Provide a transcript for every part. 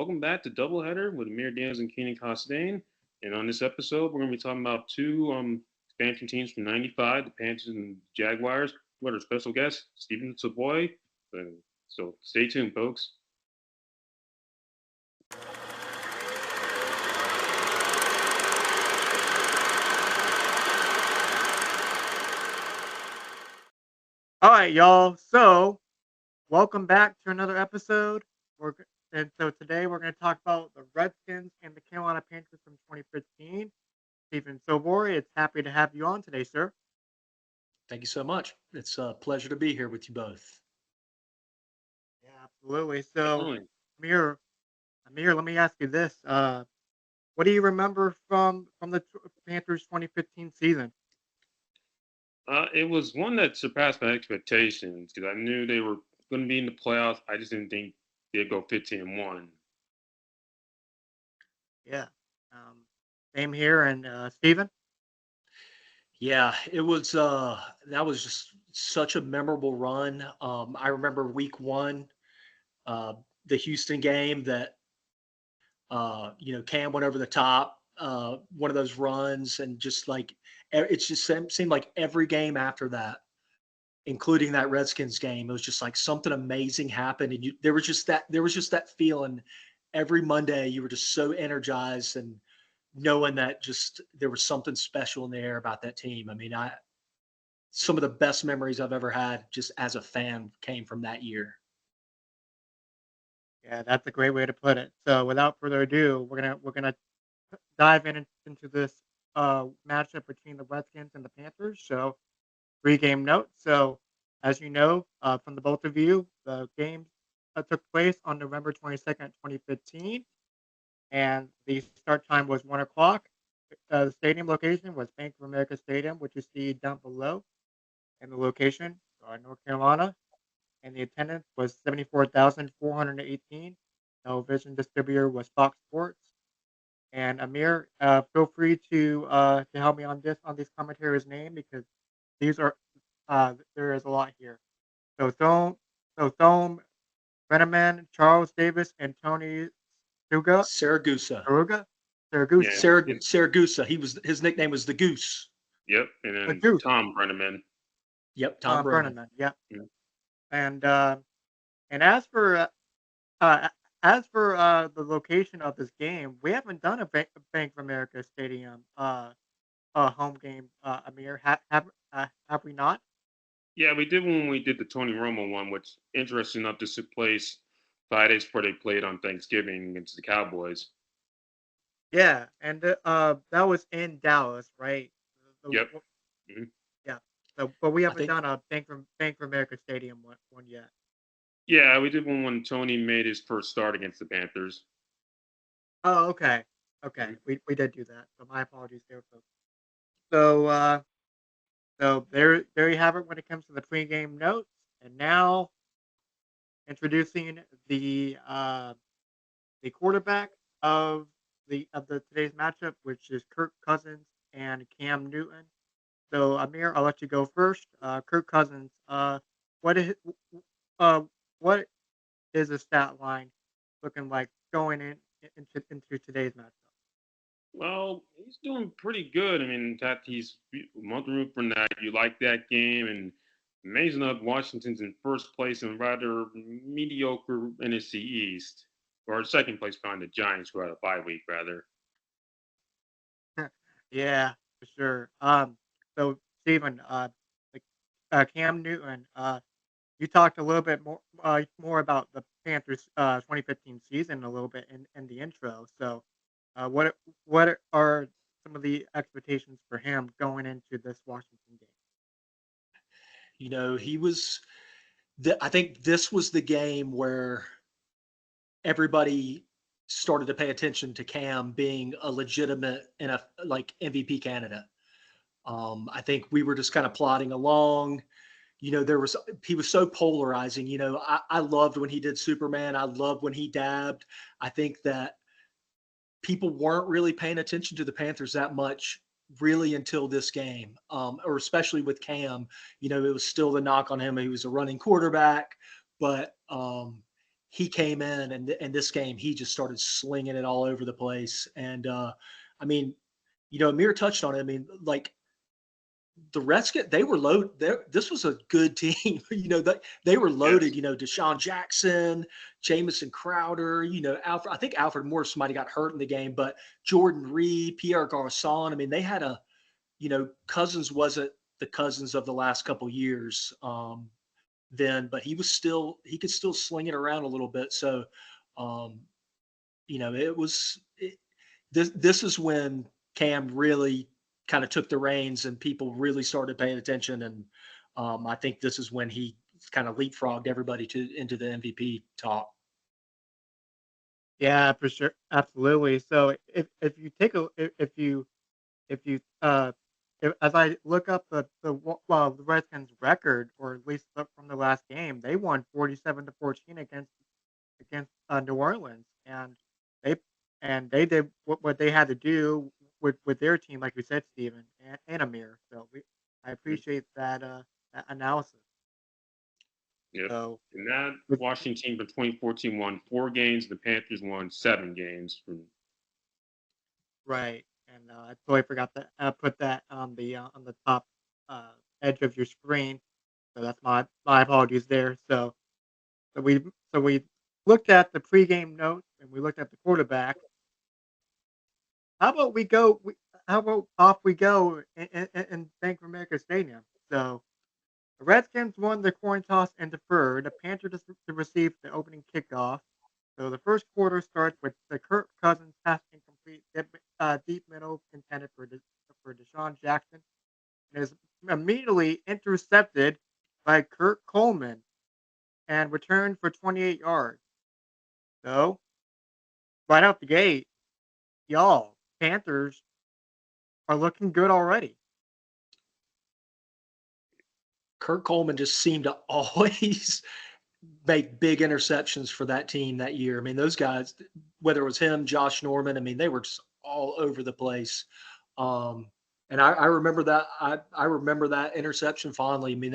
welcome back to Doubleheader with Amir Diaz and Keenan Costain. And on this episode, we're going to be talking about two expansion teams from '95, the Panthers and Jaguars. What our special guest, Stephen Silvoy. So stay tuned, folks. All right, y'all. So, welcome back to another episode. So today we're going to talk about the Redskins and the Carolina Panthers from 2015. Stephen Silvoy, it's happy to have you on today, sir. Thank you so much. It's a pleasure to be here with you both. Yeah, absolutely. So, Definitely. Amir, let me ask you this: what do you remember from the Panthers 2015 season? It was one that surpassed my expectations because I knew they were going to be in the playoffs. I just didn't think they'd go 15-1. Yeah, same here. And Stephen? Yeah, it was that was just such a memorable run. I remember week one, uh, the Houston game that Cam went over the top, one of those runs, and just like it's just seemed like every game after that, including that Redskins game, it was just like something amazing happened, and there was just that feeling every Monday. You were just so energized and knowing that just there was something special in the air about that team. I mean, I some of the best memories I've ever had just as a fan came from that year. Yeah, that's a great way to put it. So, without further ado, we're gonna dive into this matchup between the Redskins and the Panthers. So, pre-game note. So, as you know, from the both of you, the game took place on November 22nd, 2015, and the start time was 1 o'clock. The stadium location was Bank of America Stadium, which you see down below, and the location, North Carolina, and the attendance was 74,418. Television distributor was Fox Sports. And Amir, feel free to help me on these commentaries' name because these are there is a lot here. So Thome Brenneman, Charles Davis, and Tony Suga Saragusa, Saruga Yeah. Saragusa. Saragusa. His nickname was the Goose. Yep. And The then Goose. Tom Brenneman. Yep, Tom Brennan. Brenneman. Yeah. Yeah. And and uh, as for the location of this game, we haven't done a Bank of America Stadium home game. Amir, have we not? Yeah, we did when we did the Tony Romo one, which interesting enough this took place 5 days before they played on Thanksgiving against the Cowboys. Yeah, and that was in Dallas, right? The- Yep. the- Mhm. yeah. So, but we I haven't think done a Bank of America Stadium one yet. Yeah, we did one when Tony made his first start against the Panthers. Oh, okay, okay. Mhm. We did do that. So my apologies there, folks. So there you have it when it comes to the pregame notes. And now introducing the quarterback of the today's matchup, which is Kirk Cousins and Cam Newton. So Amir, I'll let you go first. Kirk Cousins, what is uh what is the stat line looking like going into today's matchup? Well, he's doing pretty good. I mean, in fact, he's one root from that. You like that game, and amazing enough, Washington's in first place in rather mediocre NFC East, or second place behind the Giants, who had a bye week, rather. Yeah, for sure. So Stephen, like, Cam Newton, you talked a little bit more about the Panthers 2015 season a little bit in the intro. So, what are some of the expectations for him going into this Washington game? he was. I think this was the game where everybody started to pay attention to Cam being a legitimate and a like MVP candidate. I think we were just kind of plodding along. He was so polarizing. I loved when he did Superman. I loved when he dabbed. I think that people weren't really paying attention to the Panthers that much really until this game, or especially with Cam. It was still the knock on him. He was a running quarterback, but he came in and this game, he just started slinging it all over the place. And I mean, Amir touched on it. I mean, like the Redskins, they were loaded. This was a good team. They were loaded. Yes. Deshaun Jackson, Jamison Crowder. Alfred. I think Alfred Morris might have got hurt in the game, but Jordan Reed, Pierre Garçon. I mean, they had Cousins wasn't the Cousins of the last couple years then, but he could still sling it around a little bit. So, this is when Cam really kind of took the reins and people really started paying attention. And I think this is when he kind of leapfrogged everybody into the MVP talk. Yeah, for sure, absolutely. So if you take a if you as I look up the Redskins record, or at least from the last game, they won 47-14 against New Orleans, they they did what they had to do with their team, like we said, Steven and Amir. So I appreciate that analysis. Yep. So And that Washington team for 2014 won 4 games. The Panthers won 7 games. right, and I totally forgot to put that on the top edge of your screen. So that's my apologies there. So we so we looked at the pregame notes and we looked at the quarterback. How about we go? How about off we go in Bank of America Stadium? So the Redskins won the coin toss and deferred. The Panthers to receive the opening kickoff. So the first quarter starts with the Kirk Cousins pass incomplete, deep middle intended for Deshaun Jackson, and is immediately intercepted by Kurt Coleman and returned for 28 yards. So right out the gate, y'all, Panthers are looking good already. Kurt Coleman just seemed to always make big interceptions for that team that year. I mean, those guys, whether it was him, Josh Norman, I mean, they were just all over the place. And I remember that. I remember that interception fondly. I mean,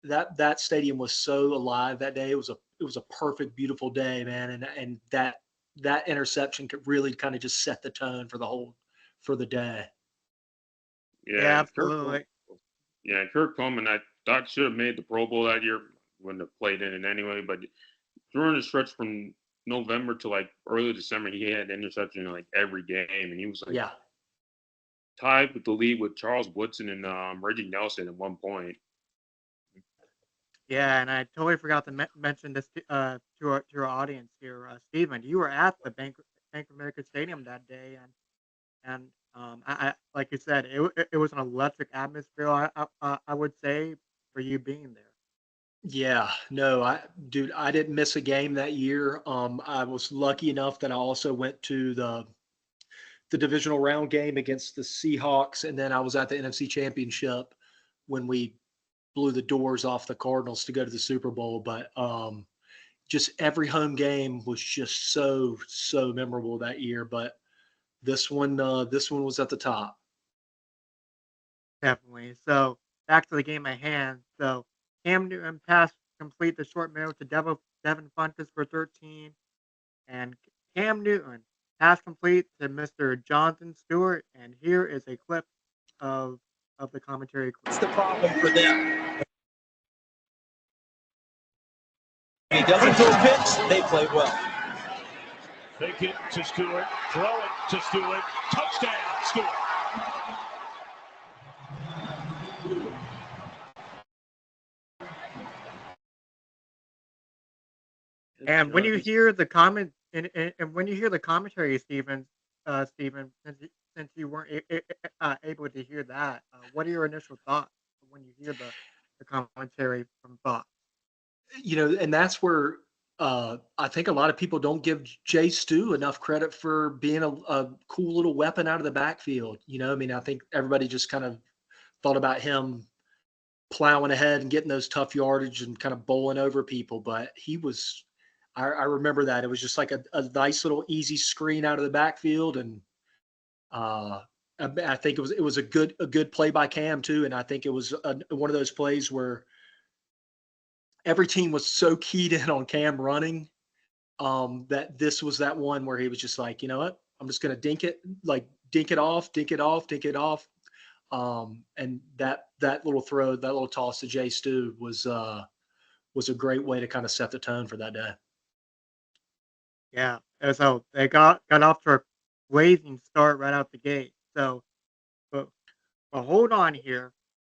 that stadium was so alive that day. It was a perfect, beautiful day, man. And that interception could really kind of just set the tone for the day. Yeah, Yeah, absolutely. Kurt Coleman, I thought should have made the Pro Bowl that year. Wouldn't have played in it anyway. But during the stretch from November to like early December, he had interception in like every game, and he was like tied with the lead with Charles Woodson and Reggie Nelson at one point. Yeah, and I totally forgot to mention this to our audience here, Stephen. You were at the Bank of America Stadium that day, and I like you said, it was an electric atmosphere. I would say for you being there. Yeah, no, I didn't miss a game that year. I was lucky enough that I also went to the divisional round game against the Seahawks, and then I was at the NFC Championship when we blew the doors off the Cardinals to go to the Super Bowl. But just every home game was just so memorable that year. But this one was at the top. Definitely. So back to the game at hand. So Cam Newton pass complete the short middle to Devin Funches for 13, and Cam Newton pass complete to Mr. Jonathan Stewart. And here is a clip of the commentary clip. What's the problem for them? He doesn't throw a pitch, they play well. Fake it to Stewart, throw it to Stewart, touchdown, Stewart. And when you hear the comment, and when you hear the commentary, Stephen, since you weren't able to hear that, what are your initial thoughts when you hear the commentary from Fox? And that's where I think a lot of people don't give Jay Stu enough credit for being a cool little weapon out of the backfield. I mean, I think everybody just kind of thought about him plowing ahead and getting those tough yardage and kind of bowling over people. But he was, I remember that. It was just like a nice little easy screen out of the backfield. And I think it was a good play by Cam too. And I think it was one of those plays where every team was so keyed in on Cam running that this was that one where he was just like, you know what, I'm just going to dink it off, dink it off, dink it off. And that little throw, that little toss to Jay Stu was a great way to kind of set the tone for that day. Yeah. And so they got off to a blazing start right out the gate. So, but, but hold on here.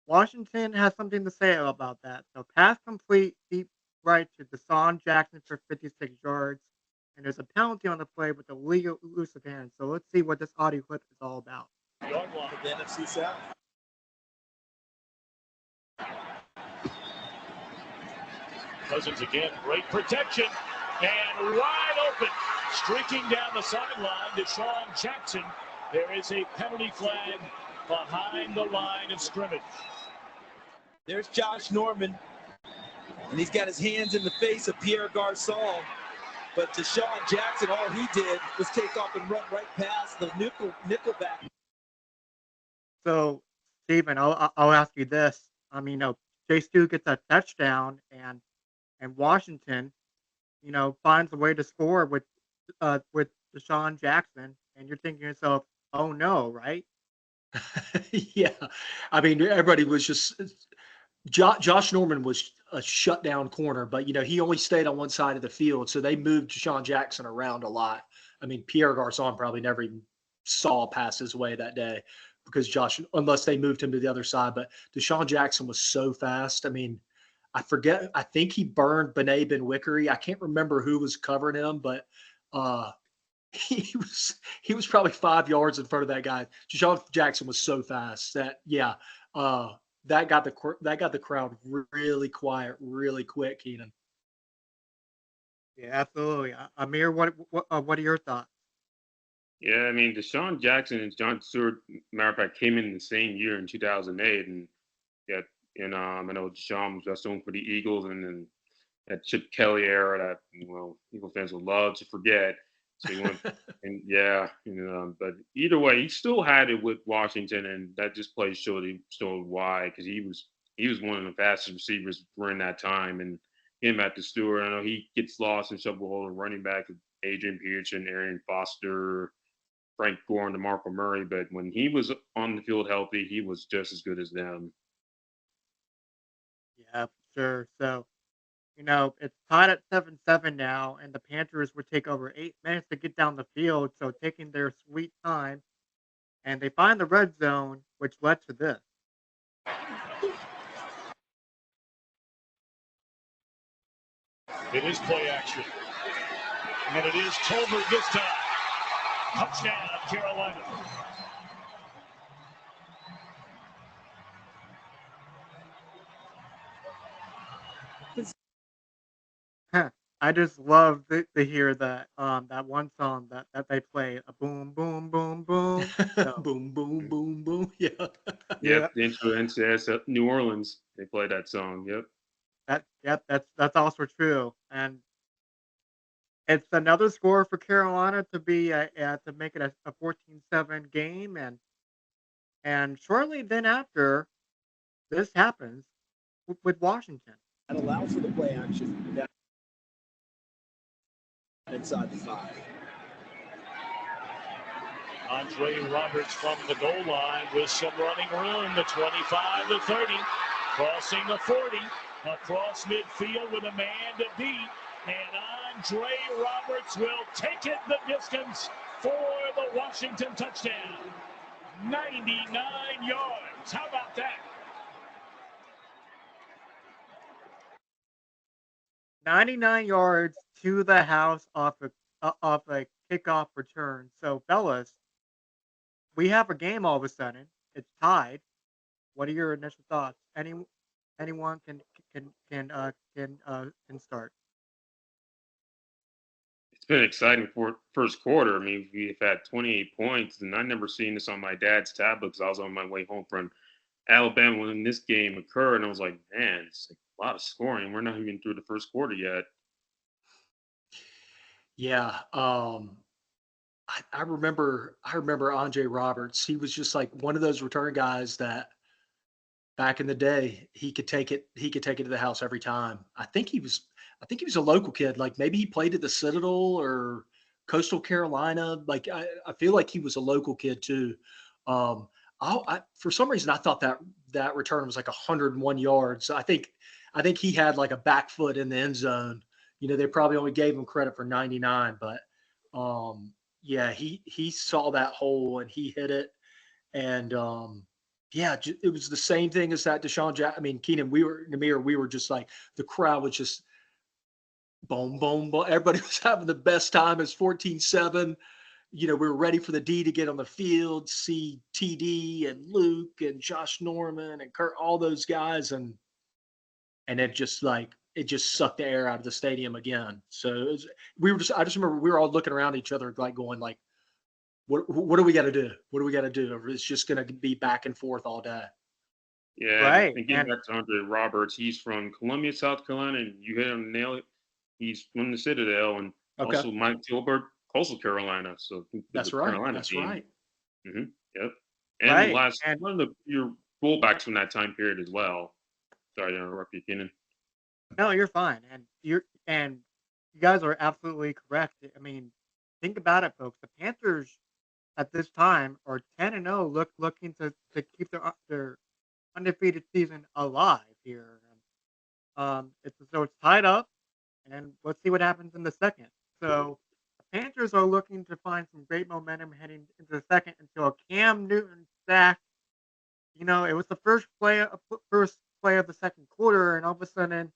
Washington has something to say about that. So pass complete deep right to Deshaun Jackson for 56 yards. And there's a penalty on the play with the legal elusive hand. So let's see what this audio clip is all about. Yard line of the NFC South. Cousins again, great protection, and wide open. Streaking down the sideline, Deshaun Jackson. There is a penalty flag behind the line of scrimmage. There's Josh Norman, and he's got his hands in the face of Pierre Garçon. But Deshaun Jackson, all he did was take off and run right past the nickelback. So, Stephen, I'll ask you this. I mean, Jay Stu gets a touchdown, and Washington, finds a way to score with Deshaun Jackson, and you're thinking to yourself, "Oh no!" Right? Yeah. I mean, everybody was just Josh Norman was a shutdown corner, but he only stayed on one side of the field, so they moved Deshaun Jackson around a lot. I mean, Pierre Garçon probably never even saw pass his way that day because unless they moved him to the other side. But Deshaun Jackson was so fast. I mean, I forget. I think he burned Bené Ben-Wickery. I can't remember who was covering him, but he was probably 5 yards in front of that guy. Deshaun Jackson was so fast that that got the crowd really quiet, really quick. Keenan. Yeah, absolutely. Amir, what are your thoughts? Yeah, I mean, Deshaun Jackson and John Stewart, matter of fact, came in the same year in 2008, and yeah, I know Deshaun was best known for the Eagles, and then that Chip Kelly era that Eagle fans will love to forget. So he went, and yeah, but either way, he still had it with Washington, and that just play showed why, because he was one of the fastest receivers during that time, and him at the Stewart. I know he gets lost in shuffle hole and running back with Adrian Peterson, Arian Foster, Frank Gore, and DeMarco Murray, but when he was on the field healthy, he was just as good as them. Yeah, for sure. So, it's tied at 7-7 now, and the Panthers would take over 8 minutes to get down the field, so taking their sweet time, and they find the red zone, which led to this. It is play action. And it is Tolbert this time. Touchdown, Carolina. I just love to hear that one song that they play, a boom boom boom boom. So, Boom, boom, boom, boom. Yeah. yeah, Yep, the intro to NCS New Orleans, they played that song. Yep. that's also true, and it's another score for Carolina to be to make it a 14-7 game, and shortly then after this happens with Washington. That allows for the play action down inside the 5. Andre Roberts from the goal line with some running room. The 25, the 30, crossing the 40, across midfield with a man to beat. And Andre Roberts will take it the distance for the Washington touchdown. 99 yards. How about that? 99 yards to the house off a kickoff return. So, fellas, we have a game all of a sudden. It's tied. What are your initial thoughts? Anyone can start. It's been exciting for first quarter. I mean, we've had 28 points, and I never seen this on my dad's tablet because I was on my way home from Alabama when this game occurred, and I was like, man, it's like a lot of scoring. We're not even through the first quarter yet. Yeah. I remember Andre Roberts. He was just like one of those return guys that back in the day, he could take it to the house every time. I think he was a local kid. Like maybe he played at the Citadel or Coastal Carolina. Like I feel like he was a local kid too. For some reason I thought that return was like 101 yards. I think he had like a back foot in the end zone. They probably only gave him credit for 99, but yeah, he saw that hole and he hit it. And yeah, it was the same thing as that Deshaun Jackson. I mean, Keenan, Amir, we were just like, the crowd was just boom, boom, boom. Everybody was having the best time. It's 14-7. We were ready for the D to get on the field, see TD and Luke and Josh Norman and Kurt, all those guys. And it just sucked the air out of the stadium again. So I just remember we were all looking around at each other, like going like, what do we got to do? What do we got to do? Or it's just going to be back and forth all day. Yeah, Right. And getting back to Andre Roberts, he's from Columbia, South Carolina, and you hit him nail it. He's from the Citadel, and also Mike Tilbert, Coastal Carolina. So that's right. Carolina That's team. right. Mm-hmm. Yep. And one of your fullbacks from that time period as well. Sorry to interrupt you, Keenan. No, you're fine, and you guys are absolutely correct. I mean, think about it, folks. The Panthers at this time are 10-0, looking to keep their undefeated season alive here. It's tied up, and let's see what happens in the second. So the Panthers are looking to find some great momentum heading into the second until a Cam Newton sack. It was the first play of the second quarter, and all of a sudden,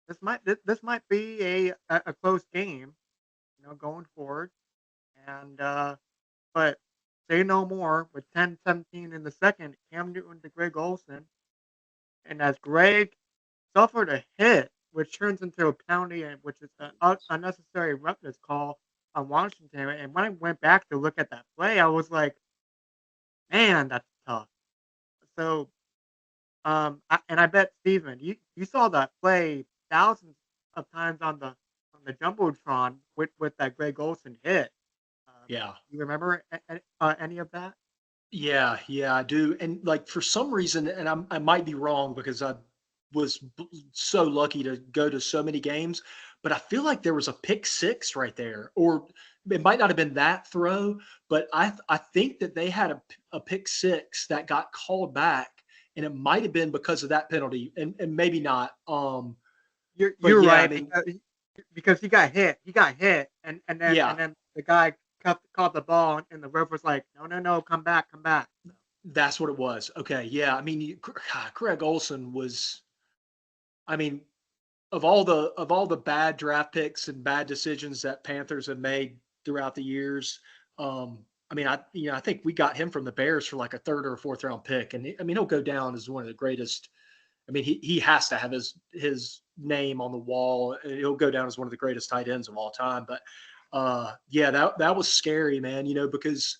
this might be a close game, going forward. And but say no more with 10-17 in the second, Cam Newton to Greg Olsen. And as Greg suffered a hit, which turns into a penalty, which is an unnecessary roughness call on Washington. And when I went back to look at that play, I was like, man, that's tough. So, I bet Stephen, you saw that play thousands of times on the jumbotron with that Greg Olsen hit. Yeah. You remember any of that? Yeah, I do. And like for some reason, and I might be wrong because I was so lucky to go to so many games, but I feel like there was a pick six right there, or it might not have been that throw, but I think that they had a pick six that got called back, and it might have been because of that penalty, and maybe not. You're yeah, right, I mean, because he got hit, and then the guy caught the ball, and the ref was like, no, come back. That's what it was. Okay, yeah. I mean, Greg Olsen was. I mean, of all the bad draft picks and bad decisions that Panthers have made throughout the years, I mean, I think we got him from the Bears for like a third or a fourth round pick, and I mean, he'll go down as one of the greatest. I mean, he has to have his name on the wall. He'll go down as one of the greatest tight ends of all time. But yeah, that was scary, man. Because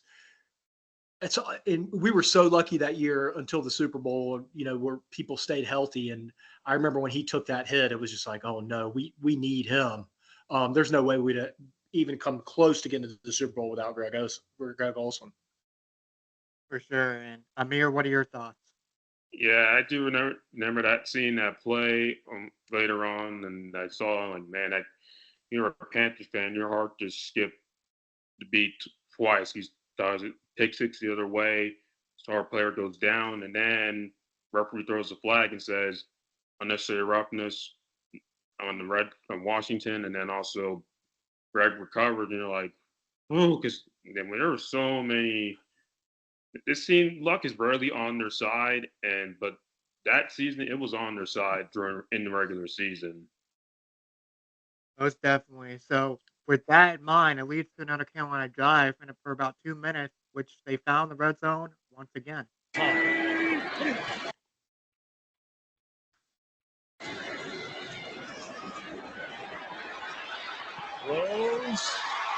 and we were so lucky that year until the Super Bowl, where people stayed healthy. And I remember when he took that hit, it was just like, oh no, we need him. There's no way we'd even come close to getting to the Super Bowl without Greg Olsen. For sure. And Amir, what are your thoughts? Yeah, I do remember seeing that play later on, and I saw like, man, you're a Panthers fan, your heart just skipped the beat twice. He does it, pick six the other way, star player goes down, and then referee throws a flag and says unnecessary roughness on the red from Washington, and then also Greg recovered, and you're like, oh, because then when there were so many. This team, luck is rarely on their side, but that season it was on their side in the regular season. Most definitely. So with that in mind, it leads to another Carolina drive, and for about 2 minutes, which they found the red zone once again. Rose,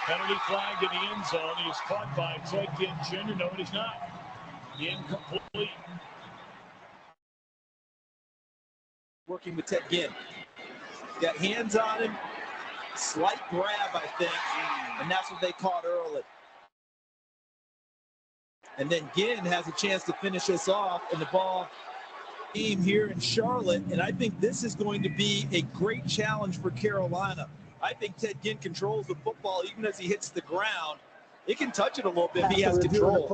penalty flag in the end zone. He is caught by Ted Ginn Jr. No, it is not. Incomplete. Working with Ted Ginn. Got hands on him. Slight grab, I think. And that's what they caught early. And then Ginn has a chance to finish us off, and the ball Game here in Charlotte, and I think this is going to be a great challenge for Carolina. I think Ted Ginn controls the football even as he hits the ground. He can touch it a little bit if he has control.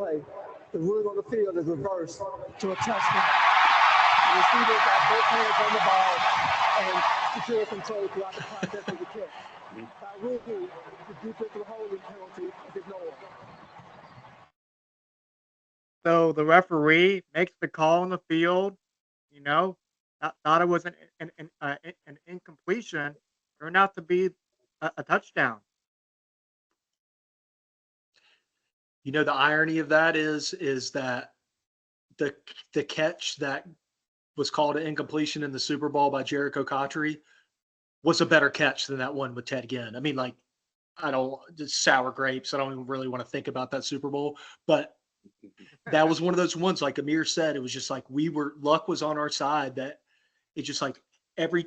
The rule on the field is reversed to a touchdown. The receiver got both hands on the ball and secure control throughout the process of the catch. By rule, the defensive holding penalty is ignored. So the referee makes the call on the field. You know, thought it was an incompletion. Turned out to be a touchdown. You know, the irony of that is that the catch that was called an incompletion in the Super Bowl by Jericho Cotchery was a better catch than that one with Ted Ginn. I mean, like, I don't just sour grapes. I don't even really want to think about that Super Bowl, but that was one of those ones, like Amir said, it was just like luck was on our side, that it just like every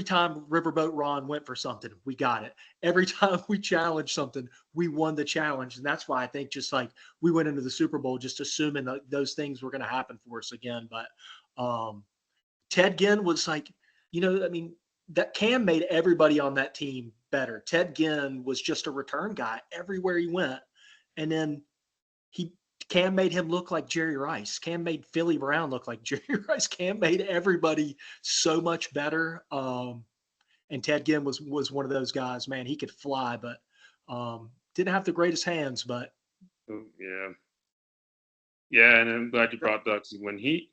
time Riverboat Ron went for something, we got it. Every time we challenged something, we won the challenge. And that's why I think just like we went into the Super Bowl just assuming that those things were going to happen for us again. But Ted Ginn was like, I mean, that Cam made everybody on that team better. Ted Ginn was just a return guy everywhere he went. And then Cam made him look like Jerry Rice. Cam made Philly Brown look like Jerry Rice. Cam made everybody so much better. And Ted Ginn was one of those guys, man. He could fly, but didn't have the greatest hands. But yeah, and I'm glad you brought that. When he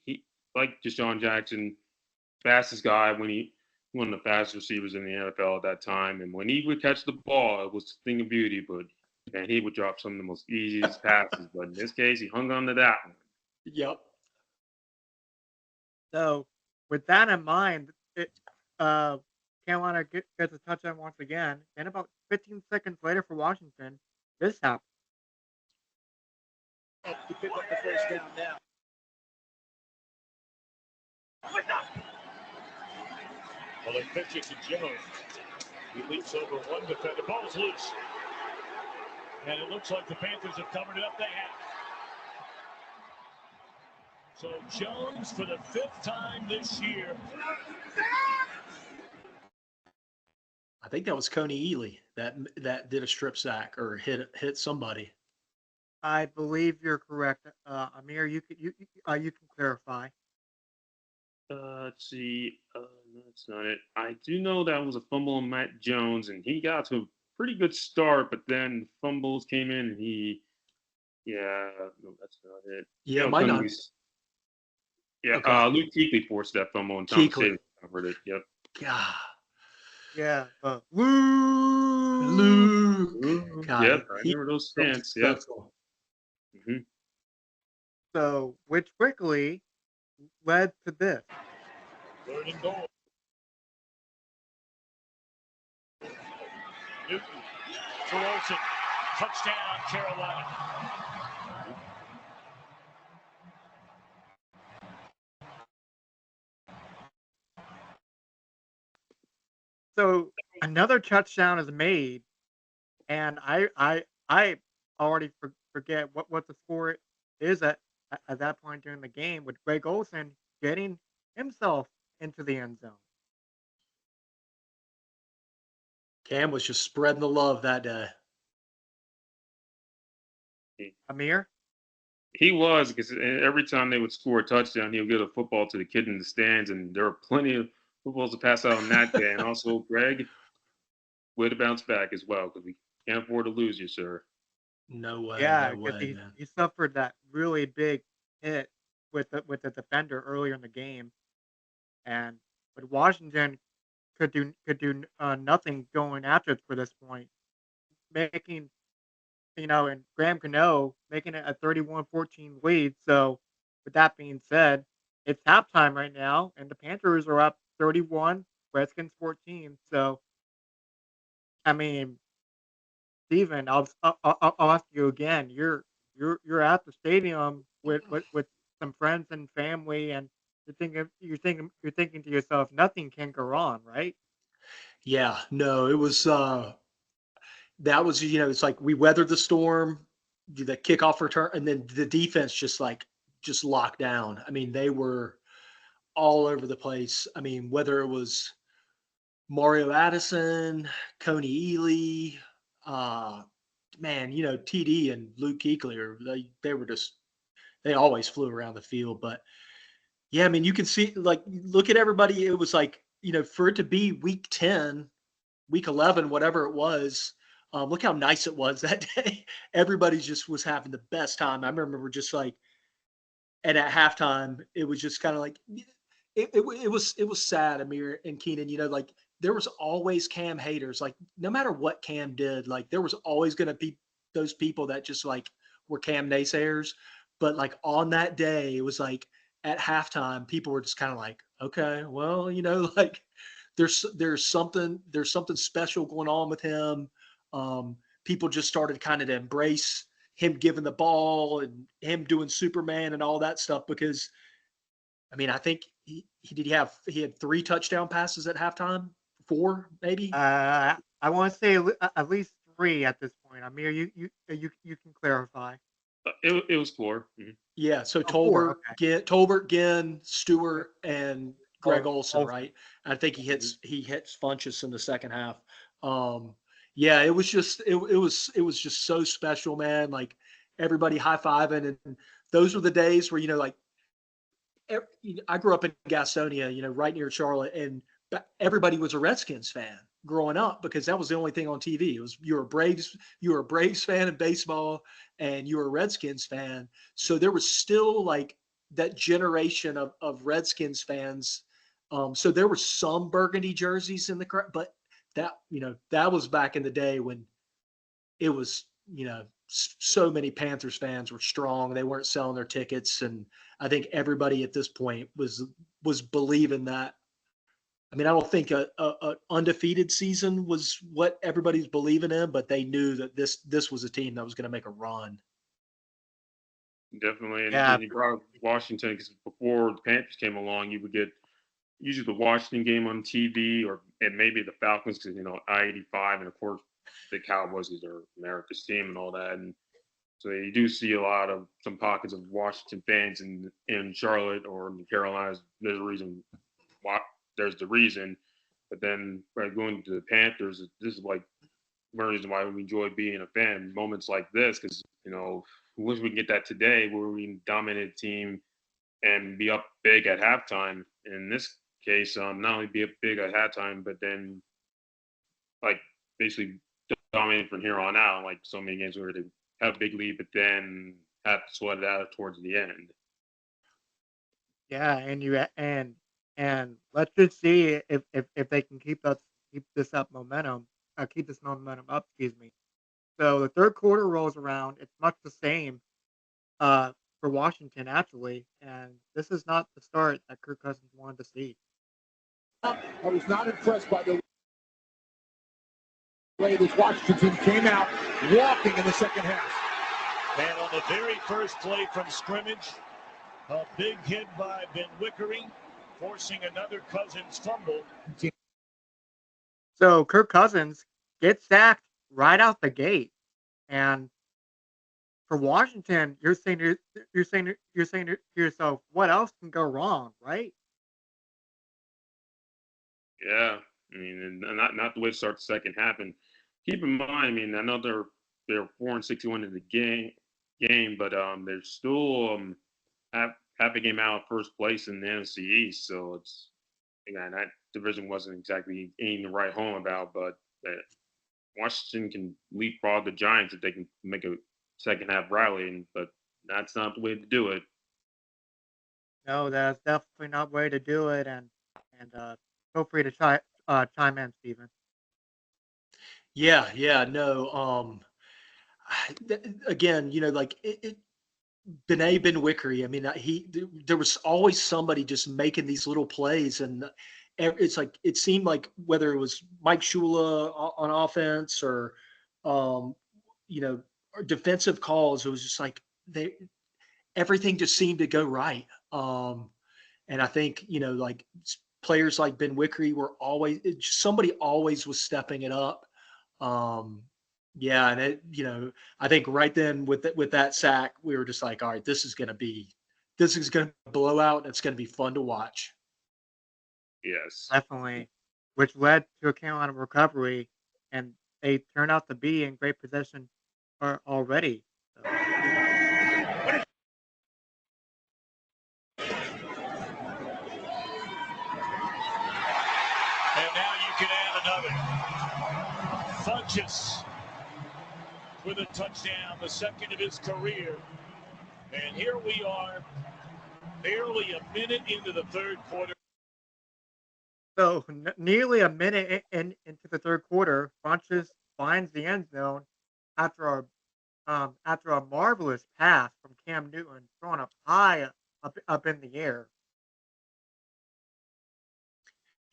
like Deshaun Jackson, fastest guy, when he one of the fastest receivers in the NFL at that time, and when he would catch the ball, it was a thing of beauty. But and he would drop some of the most easiest passes, but in this case, he hung on to that one. Yep. So, with that in mind, Carolina gets a touchdown once again. And about 15 seconds later for Washington, this happened. To pick up the first down now. Well, they pitch it to Jones. He leaps over one defender. Ball's loose. And it looks like the Panthers have covered it up. They have. So Jones for the 5th time this year. I think that was Coney Ely that did a strip sack or hit somebody. I believe you're correct, Amir. You can clarify. Let's see. That's not it. I do know that was a fumble on Matt Jones, and he got to a pretty good start, but then fumbles came in, and no, that's not it. Yeah, might not. Yeah, Okay. Luke Kuechly forced that fumble, and Tom Davis covered it. Yep. God. Yeah. Luke. God, yep, I remember those stats. Yep. Mm-hmm. So, which quickly led to this. 3rd and goal. Newton throws it. Touchdown, Carolina. So another touchdown is made, and I already forget what the score is at that point during the game, with Greg Olsen getting himself into the end zone. Cam was just spreading the love that day. Amir? He was, because every time they would score a touchdown, he would get a football to the kid in the stands, and there were plenty of footballs to pass out on that day. And also, Greg, way to bounce back as well, because we can't afford to lose you, sir. No way. Yeah, no because way, man. he suffered that really big hit with the defender earlier in the game, and but Washington could do nothing going after it for this point, making and Graham Cano making it a 31-14 lead. So, with that being said, it's halftime right now, and the Panthers are up 31, Redskins 14. So, I mean, Steven, I'll ask you again. You're at the stadium with some friends and family, and you're thinking to yourself, nothing can go wrong, right? Yeah, no, it was that was it's like we weathered the storm, the kickoff return, and then the defense just locked down. I mean, they were all over the place. I mean, whether it was Mario Addison, Coney Ely, man, TD and Luke Kuechly, they were just, they always flew around the field. But yeah, I mean, you can see, like, look at everybody. It was like, for it to be week 10, week 11, whatever it was, look how nice it was that day. Everybody just was having the best time. I remember just like, and at halftime, it was just kind of like, it was sad, Amir and Keenan, like there was always Cam haters. Like no matter what Cam did, like there was always going to be those people that just like were Cam naysayers. But like on that day, it was like at halftime, people were just kind of like, okay, well, like there's something special going on with him. People just started kind of to embrace him giving the ball and him doing Superman and all that stuff, because I mean, I think he had 3 touchdown passes at halftime, 4 maybe. I want to say at least 3 at this point. Amir, you can clarify. It was 4. Mm-hmm. Yeah, so Oh, 4, okay. Tolbert, Ginn, Stewart, and Greg Olsen, Olsen. right? I think he hits Funchess in the second half. Yeah, it was just it was just so special, man. Like everybody high-fiving, and those were the days where like I grew up in Gastonia, right near Charlotte, and everybody was a Redskins fan growing up because that was the only thing on TV. It was you were a Braves fan in baseball, and you were a Redskins fan. So there was still like that generation of Redskins fans. So there were some burgundy jerseys in the crowd, but that was back in the day when it was, so many Panthers fans were strong. They weren't selling their tickets. And I think everybody at this point was believing that. I mean, I don't think a undefeated season was what everybody's believing in, but they knew that this was a team that was going to make a run. Definitely. And Yeah. you brought up Washington because before the Panthers came along, you would get usually the Washington game on TV and maybe the Falcons because, I-85 and, of course, the Cowboys are America's team and all that. And so you do see a lot of some pockets of Washington fans in Charlotte or in the Carolinas. There's a reason why. There's the reason. But then by going to the Panthers, this is like one reason why we enjoy being a fan. Moments like this because, we wish we could get that today where we can dominate a team and be up big at halftime. In this case, not only be up big at halftime, but then like basically dominate from here on out. Like so many games where they have a big lead, but then have to sweat it out towards the end. Yeah, and let's just see if they can keep this momentum up. Excuse me. So the third quarter rolls around. It's much the same for Washington actually, and this is not the start that Kirk Cousins wanted to see. I was not impressed by the way this Washington team came out walking in the second half. And on the very first play from scrimmage, a big hit by Ben Wickery, forcing another Cousins fumble. So Kirk Cousins gets sacked right out the gate, and for Washington, you're saying to yourself, what else can go wrong, right? Yeah, I mean, and not the way to start the second half. And keep in mind, I mean, I know they're 4-61 in the game, but they're still half a game out of first place in the NFC East. So it's again that division wasn't exactly anything to write home about, but Washington can leapfrog the Giants if they can make a second half rally, but that's not the way to do it. No, that's definitely not the way to do it, and feel free to chime in, Stephen. Yeah, no. Again, like Ben Wickery. I mean, there was always somebody just making these little plays, and it's like it seemed like whether it was Mike Shula on offense or, or defensive calls, it was just like everything just seemed to go right. And I think like players like Ben Wickery were somebody always was stepping it up. Yeah, and I think right then with that sack, we were just like, all right, this is going to blow out. And it's going to be fun to watch. Yes. definitely, which led to a Carolina recovery, and they turned out to be in great position already. So, And now you can add another. Funches with a touchdown, the second of his career. And here we are, barely a minute into the third quarter. so nearly a minute into the third quarter, Funches finds the end zone after after a marvelous pass from Cam Newton, thrown up high up in the air.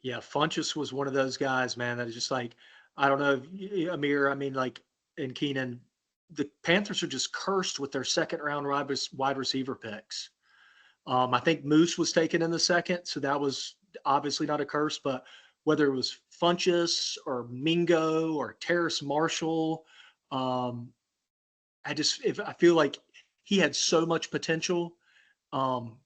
Yeah, Funchess was one of those guys, man, that is just like, I don't know, Amir, I mean, like, and Keenan, the Panthers are just cursed with their second round wide receiver picks. I think Moose was taken in the second, so that was obviously not a curse, but whether it was Funchess or Mingo or Terrace Marshall, um, I feel like he had so much potential. Um,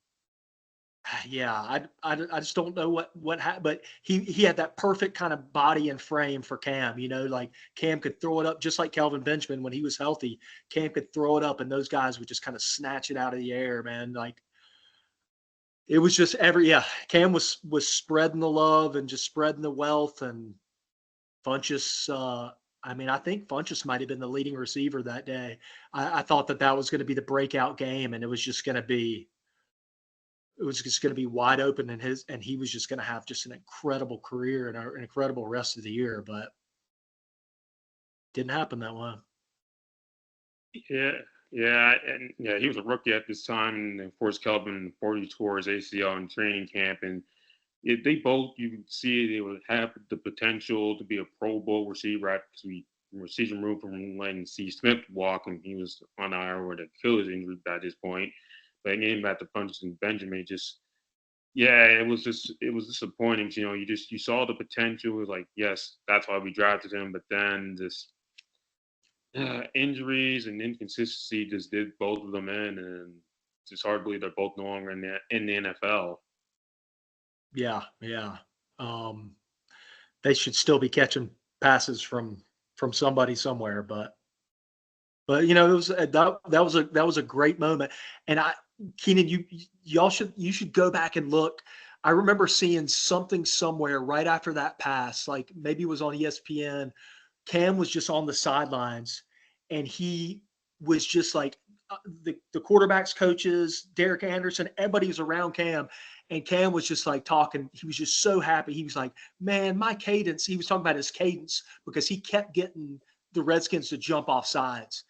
yeah, I just don't know what happened, but he had that perfect kind of body and frame for Cam. You know, like Cam could throw it up just like Kelvin Benjamin when he was healthy. Cam could throw it up, and those guys would just kind of snatch it out of the air, man. Like it was just Cam was spreading the love and just spreading the wealth, and Funchess. I mean, I think Funchess might have been the leading receiver that day. I thought that was going to be the breakout game, and it was just going to be wide open, and he was just going to have just an incredible career and an incredible rest of the year, but didn't happen that way. Yeah, he was a rookie at this time, and of course, Kelvin tore his ACL in training camp, and they both, you could see they would have the potential to be a Pro Bowl receiver because we were season removed from letting Steve Smith walk, and he was on IR with an Achilles injury at this point. But getting back to Funches and Benjamin, it was disappointing. You know, you saw the potential. It was like, yes, that's why we drafted him, but then this injuries and inconsistency just did both of them in, and it's just hard to believe they're both no longer in the NFL. Yeah. They should still be catching passes from somebody somewhere, but you know, it was that was a great moment. And Keenan, you should go back and look. I remember seeing something somewhere right after that pass, like maybe it was on ESPN. Cam was just on the sidelines, and he was just like the quarterbacks coaches, Derek Anderson, everybody was around Cam, and Cam was just like talking. He was just so happy. He was like, "Man, my cadence." He was talking about his cadence because he kept getting the Redskins to jump off sides,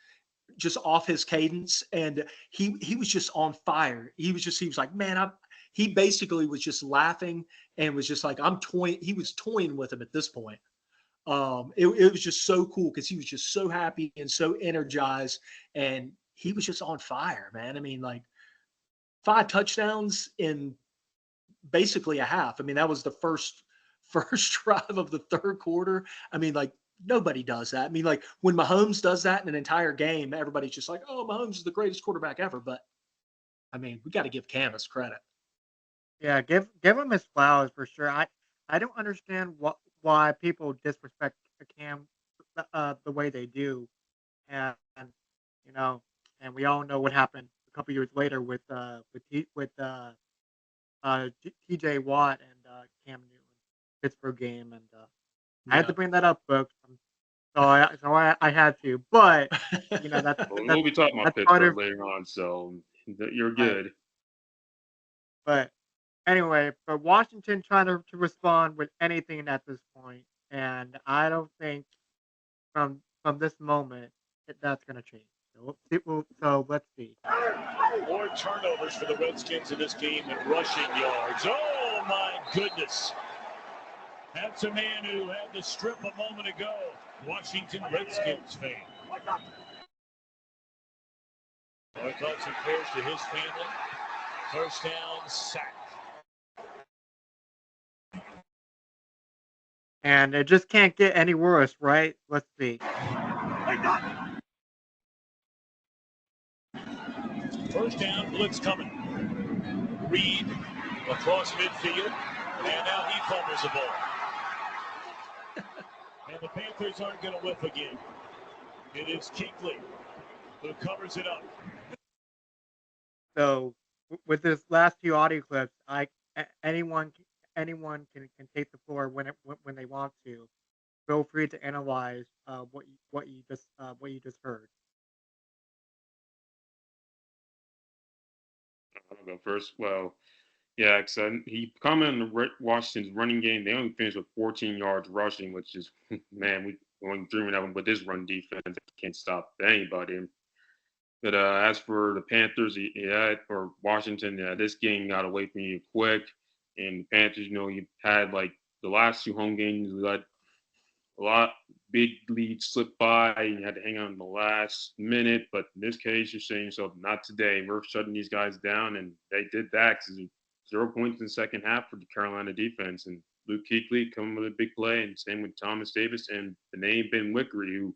just off his cadence, and he was just on fire. He was like, "Man, he basically was just laughing and was just like, I'm toying." He was toying with him at this point. It was just so cool because he was just so happy and so energized, and he was just on fire, man. I mean, like 5 touchdowns in basically a half. I mean, that was the first drive of the third quarter. I mean, like nobody does that. I mean, like when Mahomes does that in an entire game, everybody's just like, "Oh, Mahomes is the greatest quarterback ever." But I mean, we got to give Cam his credit. Yeah, give him his flowers for sure. I don't understand why people disrespect Cam the way they do, and you know, and we all know what happened a couple years later with TJ Watt and Cam Newton Pittsburgh game, and I had to bring that up, folks. I had to, but you know We'll be talking about Pittsburgh later on, so you're good. Right. But anyway, for Washington trying to respond with anything at this point, and I don't think from this moment that's going to change. So let's see. More turnovers for the Redskins in this game than rushing yards. Oh my goodness. That's a man who had the strip a moment ago. Washington Redskins fan. Our thoughts and prayers to his family. First down, sack. And it just can't get any worse, right? Let's see. First down, blitz coming. Reed across midfield. And now he fumbles the ball. And the Panthers aren't going to whiff again. It is Kuechly who covers it up. So with this last few audio clips, anyone can take the floor when they want to. Feel free to analyze what you just heard. I'll go first. Well, yeah, because he commented on Washington's running game. They only finished with 14 yards rushing, which is, man, we going dreaming of them with this run defense. They can't stop anybody. But as for the Panthers, or Washington, this game got away from you quick. And the Panthers, you had like the last two home games, you let a lot big leads slip by, and you had to hang on in the last minute. But in this case, you're saying yourself, not today. We're shutting these guys down, and they did that because 0 points in the second half for the Carolina defense. And Luke Kuechly coming with a big play, and same with Thomas Davis and the name Ben Wickery, who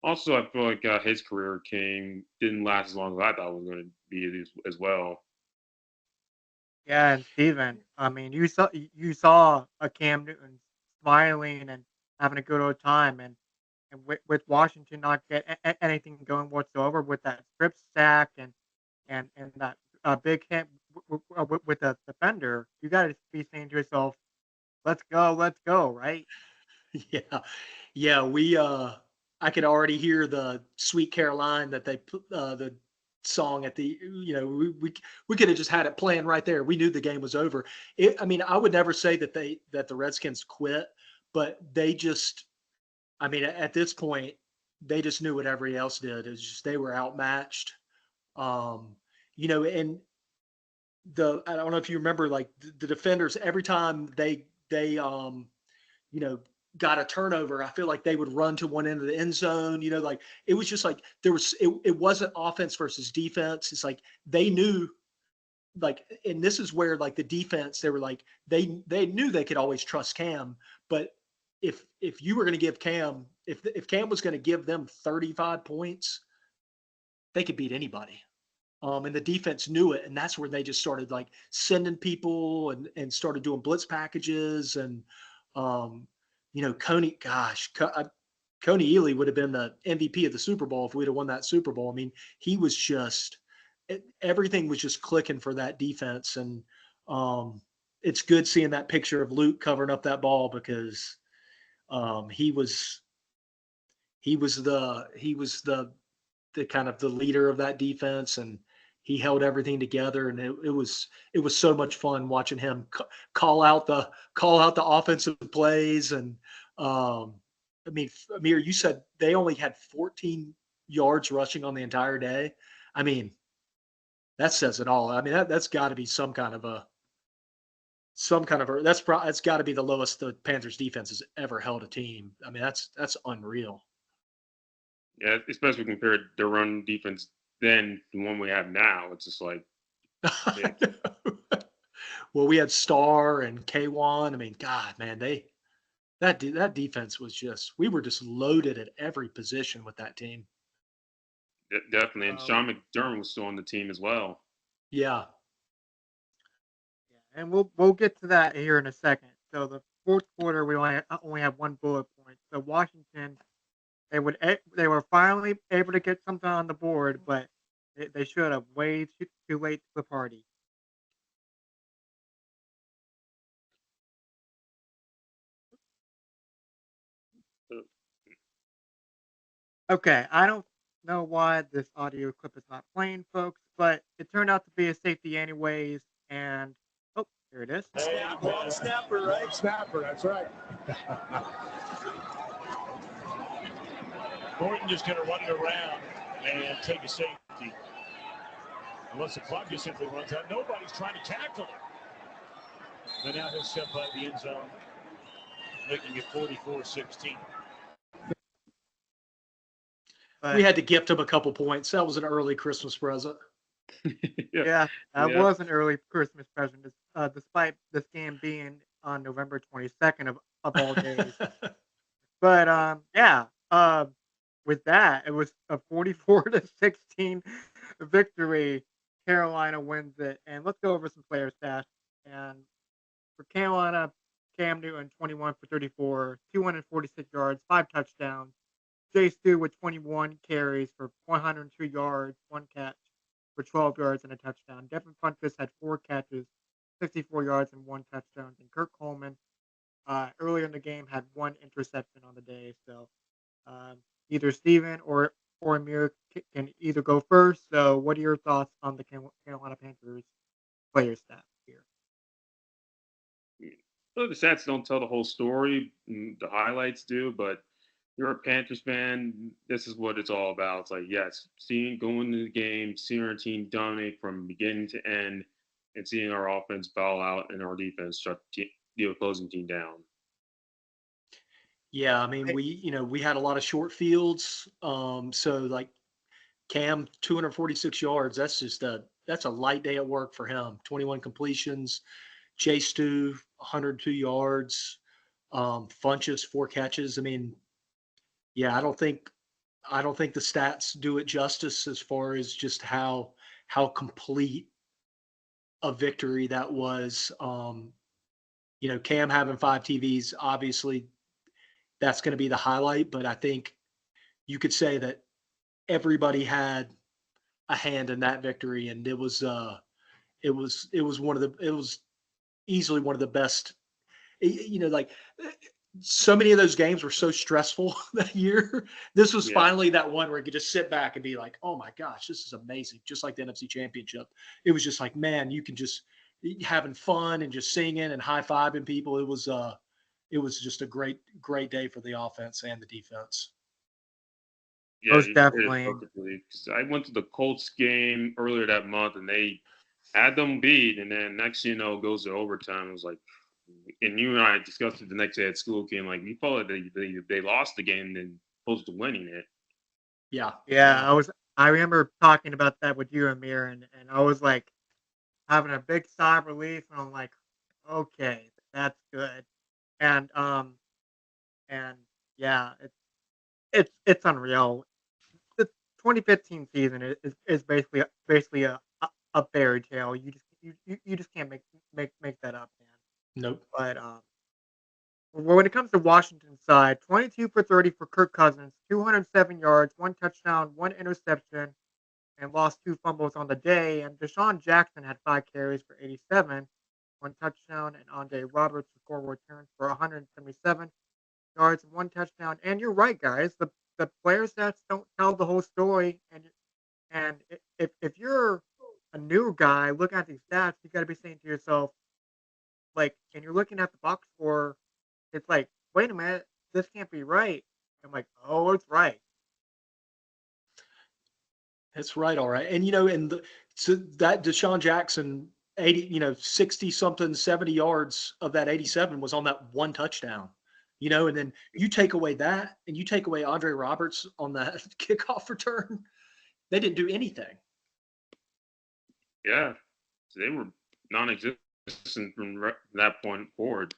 also I feel like his career didn't last as long as I thought it was going to be as well. Yeah, and Steven, I mean, you saw a Cam Newton smiling and having a good old time, and with Washington not get anything going whatsoever with that strip sack and that big hit with the defender, you got to be saying to yourself, let's go, right? Yeah, yeah. I could already hear the Sweet Caroline that they put the song at the. We could have just had it playing right there. We knew the game was over. I mean, I would never say that the Redskins quit, but they just. I mean, at this point, they just knew what everybody else did. It was just they were outmatched. And I don't know if you remember, like the defenders every time they got a turnover, I feel like they would run to one end of the end zone. Like it was just like it wasn't offense versus defense. It's like they knew, like, and this is where like the defense, they were like they knew they could always trust Cam, but if you were going to give Cam, if Cam was going to give them 35 points, they could beat anybody. And the defense knew it, and that's where they just started like sending people and started doing blitz packages and Coney, Coney Ely would have been the MVP of the Super Bowl if we'd have won that Super Bowl. I mean, he was just everything was just clicking for that defense, and it's good seeing that picture of Luke covering up that ball because he was the kind of the leader of that defense, and he held everything together, and it was so much fun watching him call out the offensive plays. And I mean, Amir, you said they only had 14 yards rushing on the entire day. I mean, that says it all. I mean, that's got to be that's got to be the lowest the Panthers defense has ever held a team. I mean, that's unreal. Yeah, especially compared to run defense then the one we have now. It's just like, well, we had Starr and K1. I mean, God, man, that defense was we were just loaded at every position with that team. Definitely, and Sean McDermott was still on the team as well. Yeah. Yeah, and we'll get to that here in a second. So the fourth quarter, we only have one bullet point. So Washington, they were finally able to get something on the board, but they should have way too late to the party. Okay, I don't know why this audio clip is not playing, folks, but it turned out to be a safety anyways, and oh, here it is. Snapper, right? Snapper, that's right. Gordon just going to run it around and take a safety. Unless the clock just simply runs out. Nobody's trying to tackle him. But now he'll step by the end zone, making it 44-16. We had to gift him a couple points. That was an early Christmas present. Yeah, that was an early Christmas present, despite this game being on November 22nd of all days. But with that, it was a 44-16 victory. Carolina wins it, and let's go over some player stats. And For Carolina, Cam Newton, 21 for 34, 246 yards, 5 touchdowns. Jay Stu with 21 carries for 102 yards, 1 catch for 12 yards and a touchdown. Devin Funchess had 4 catches, 64 yards and 1 touchdown. And Kirk Coleman, earlier in the game, had 1 interception on the day. So um, either Steven or Amir can either go first. So what are your thoughts on the Carolina Panthers player stats here? So the stats don't tell the whole story. The highlights do, but you're a Panthers fan. This is what it's all about. It's like, yes, going to the game, seeing our team dominate from beginning to end, and seeing our offense bow out and our defense shut the opposing team down. Yeah, I mean, we had a lot of short fields. So like Cam, 246 yards. That's a light day at work for him. 21 completions. Jay Stu, 102 yards. Funches, 4 catches. I mean, yeah, I don't think the stats do it justice as far as just how complete a victory that was. Cam having 5 TVs, obviously that's going to be the highlight, but I think you could say that everybody had a hand in that victory, and it was easily one of the best. Like so many of those games were so stressful that year. This was finally that one where you could just sit back and be like, "Oh my gosh, this is amazing!" Just like the NFC Championship, it was just like, man, you can just having fun and just singing and high fiving people. It was just a great day for the offense and the defense. Yeah, Most you said it definitely. perfectly. 'Cause I went to the Colts game earlier that month, and they had them beat, and then next you know, goes to overtime. It was like, and you and I discussed it the next day at school. Game like we thought they lost the game than opposed to winning it. Yeah, Yeah, I remember talking about that with you, Amir, and I was like having a big sigh of relief, and I'm like, okay, that's good. And and yeah, it's unreal. The 2015 season is basically a fairy tale. You just can't make that up, man. Nope. But well, when it comes to Washington side, 22 for 30 for Kirk Cousins, 207 yards, 1 touchdown, 1 interception, and lost 2 fumbles on the day. And Deshaun Jackson had 5 carries for 87, 1 touchdown, and Andre Roberts scored returns for 177 yards and 1 touchdown. And you're right, guys. The player stats don't tell the whole story. And if you're a new guy looking at these stats, you got to be saying to yourself, like, and you're looking at the box score, it's like, wait a minute, this can't be right. I'm like, oh, it's right. That's right. All right. And, so that Deshaun Jackson, 80, 60 something, 70 yards of that 87 was on that 1 touchdown, and then you take away that and you take away Andre Roberts on that kickoff return. They didn't do anything. Yeah, so they were non-existent from that point forward.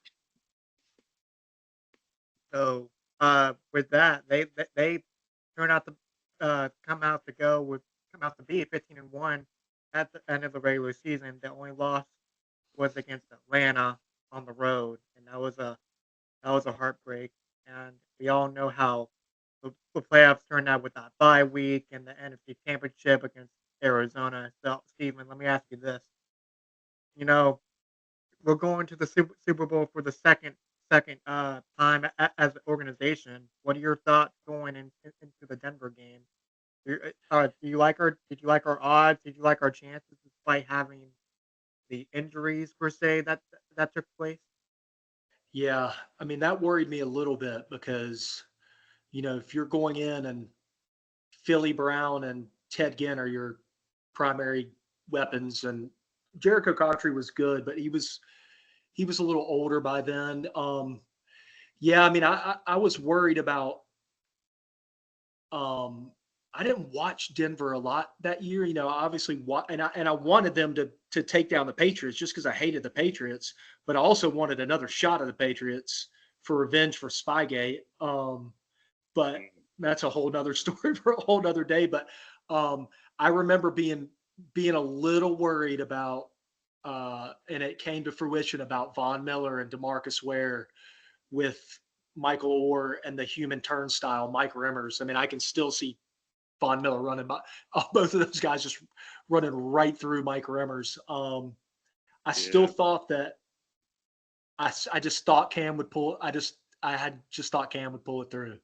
So with that, they turn out to come out to be 15-1 at the end of the regular season. The only loss was against Atlanta on the road, and that was a heartbreak. And we all know how the playoffs turned out with that bye week and the NFC Championship against Arizona. So, Steven, let me ask you this: you know, we're going to the Super Bowl for the second time as an organization. What are your thoughts going into the Denver game? Do you like our Did you like our odds? Did you like our chances despite having the injuries per se that took place? Yeah. I mean, that worried me a little bit because, if you're going in and Philly Brown and Ted Ginn are your primary weapons, and Jericho Cotchery was good, but he was a little older by then. Yeah, I mean, I was worried about. I didn't watch Denver a lot that year. Obviously, and I wanted them to take down the Patriots just because I hated the Patriots, but I also wanted another shot at the Patriots for revenge for Spygate. But that's a whole nother story for a whole nother day. But I remember being a little worried about and it came to fruition about Von Miller and DeMarcus Ware with Michael Orr and the human turnstile, Mike Remmers. I mean, I can still see Von Miller running by both of those guys just running right through Mike Remmers. I still thought that I just thought Cam would pull. I had just thought Cam would pull it through.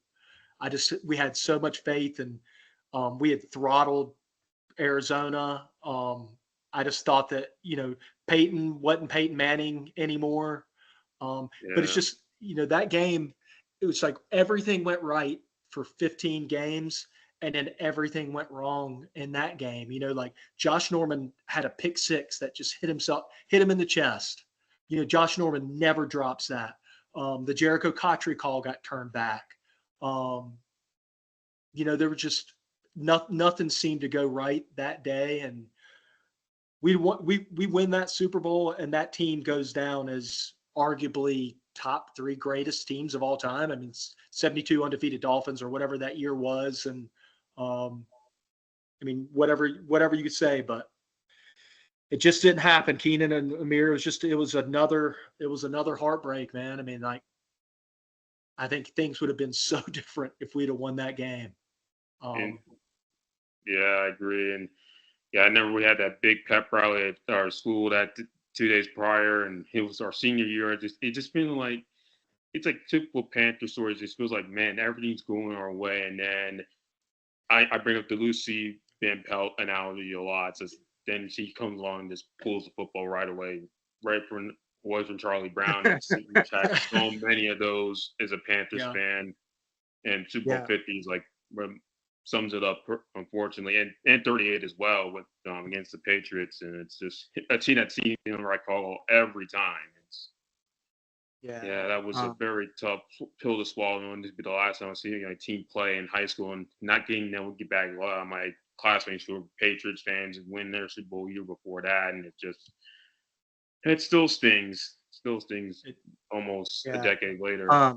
We had so much faith, and we had throttled Arizona. I just thought that Peyton wasn't Peyton Manning anymore. But it's just that game. It was like everything went right for 15 games, and then everything went wrong in that game. Like Josh Norman had a pick six that just hit him in the chest. Josh Norman never drops that. The Jericho Cotchery call got turned back. There were just nothing seemed to go right that day, and we win that Super Bowl, and that team goes down as arguably top three greatest teams of all time. I mean, 72 undefeated Dolphins or whatever that year was, and I mean whatever you could say, but it just didn't happen. Keenan and Amir, it was another heartbreak, man. I mean, like, I think things would have been so different if we'd have won that game. I agree. And I remember we had that big pep rally at our school that 2 days prior, and it was our senior year. It just feeling like it's like typical Panther stories. It just feels like, man, everything's going our way. And then I bring up the Lucy Van Pelt analogy a lot. So then she comes along and just pulls the football right away, right from Charlie Brown. We've had so many of those as a Panthers fan, and Super Bowl 50 is like sums it up, unfortunately, and 38 as well with against the Patriots. And it's just a team that seems I call every time. That was a very tough pill to swallow, and this be the last time I see a team play in high school and not getting them to get back. A lot of my classmates who were Patriots fans and win their Super Bowl year before that, and it still stings. Almost a decade later.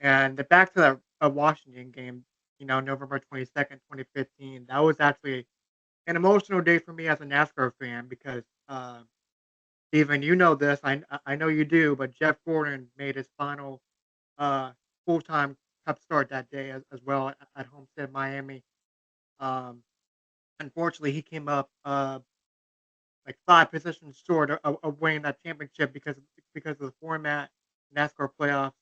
And back to that Washington game, November 22nd, 2015. That was actually an emotional day for me as a NASCAR fan because, Stephen, you know this. I know you do, but Jeff Gordon made his final full-time Cup start that day as well at Homestead, Miami. Unfortunately, he came up like 5 positions short of winning that championship because of the format, NASCAR playoffs.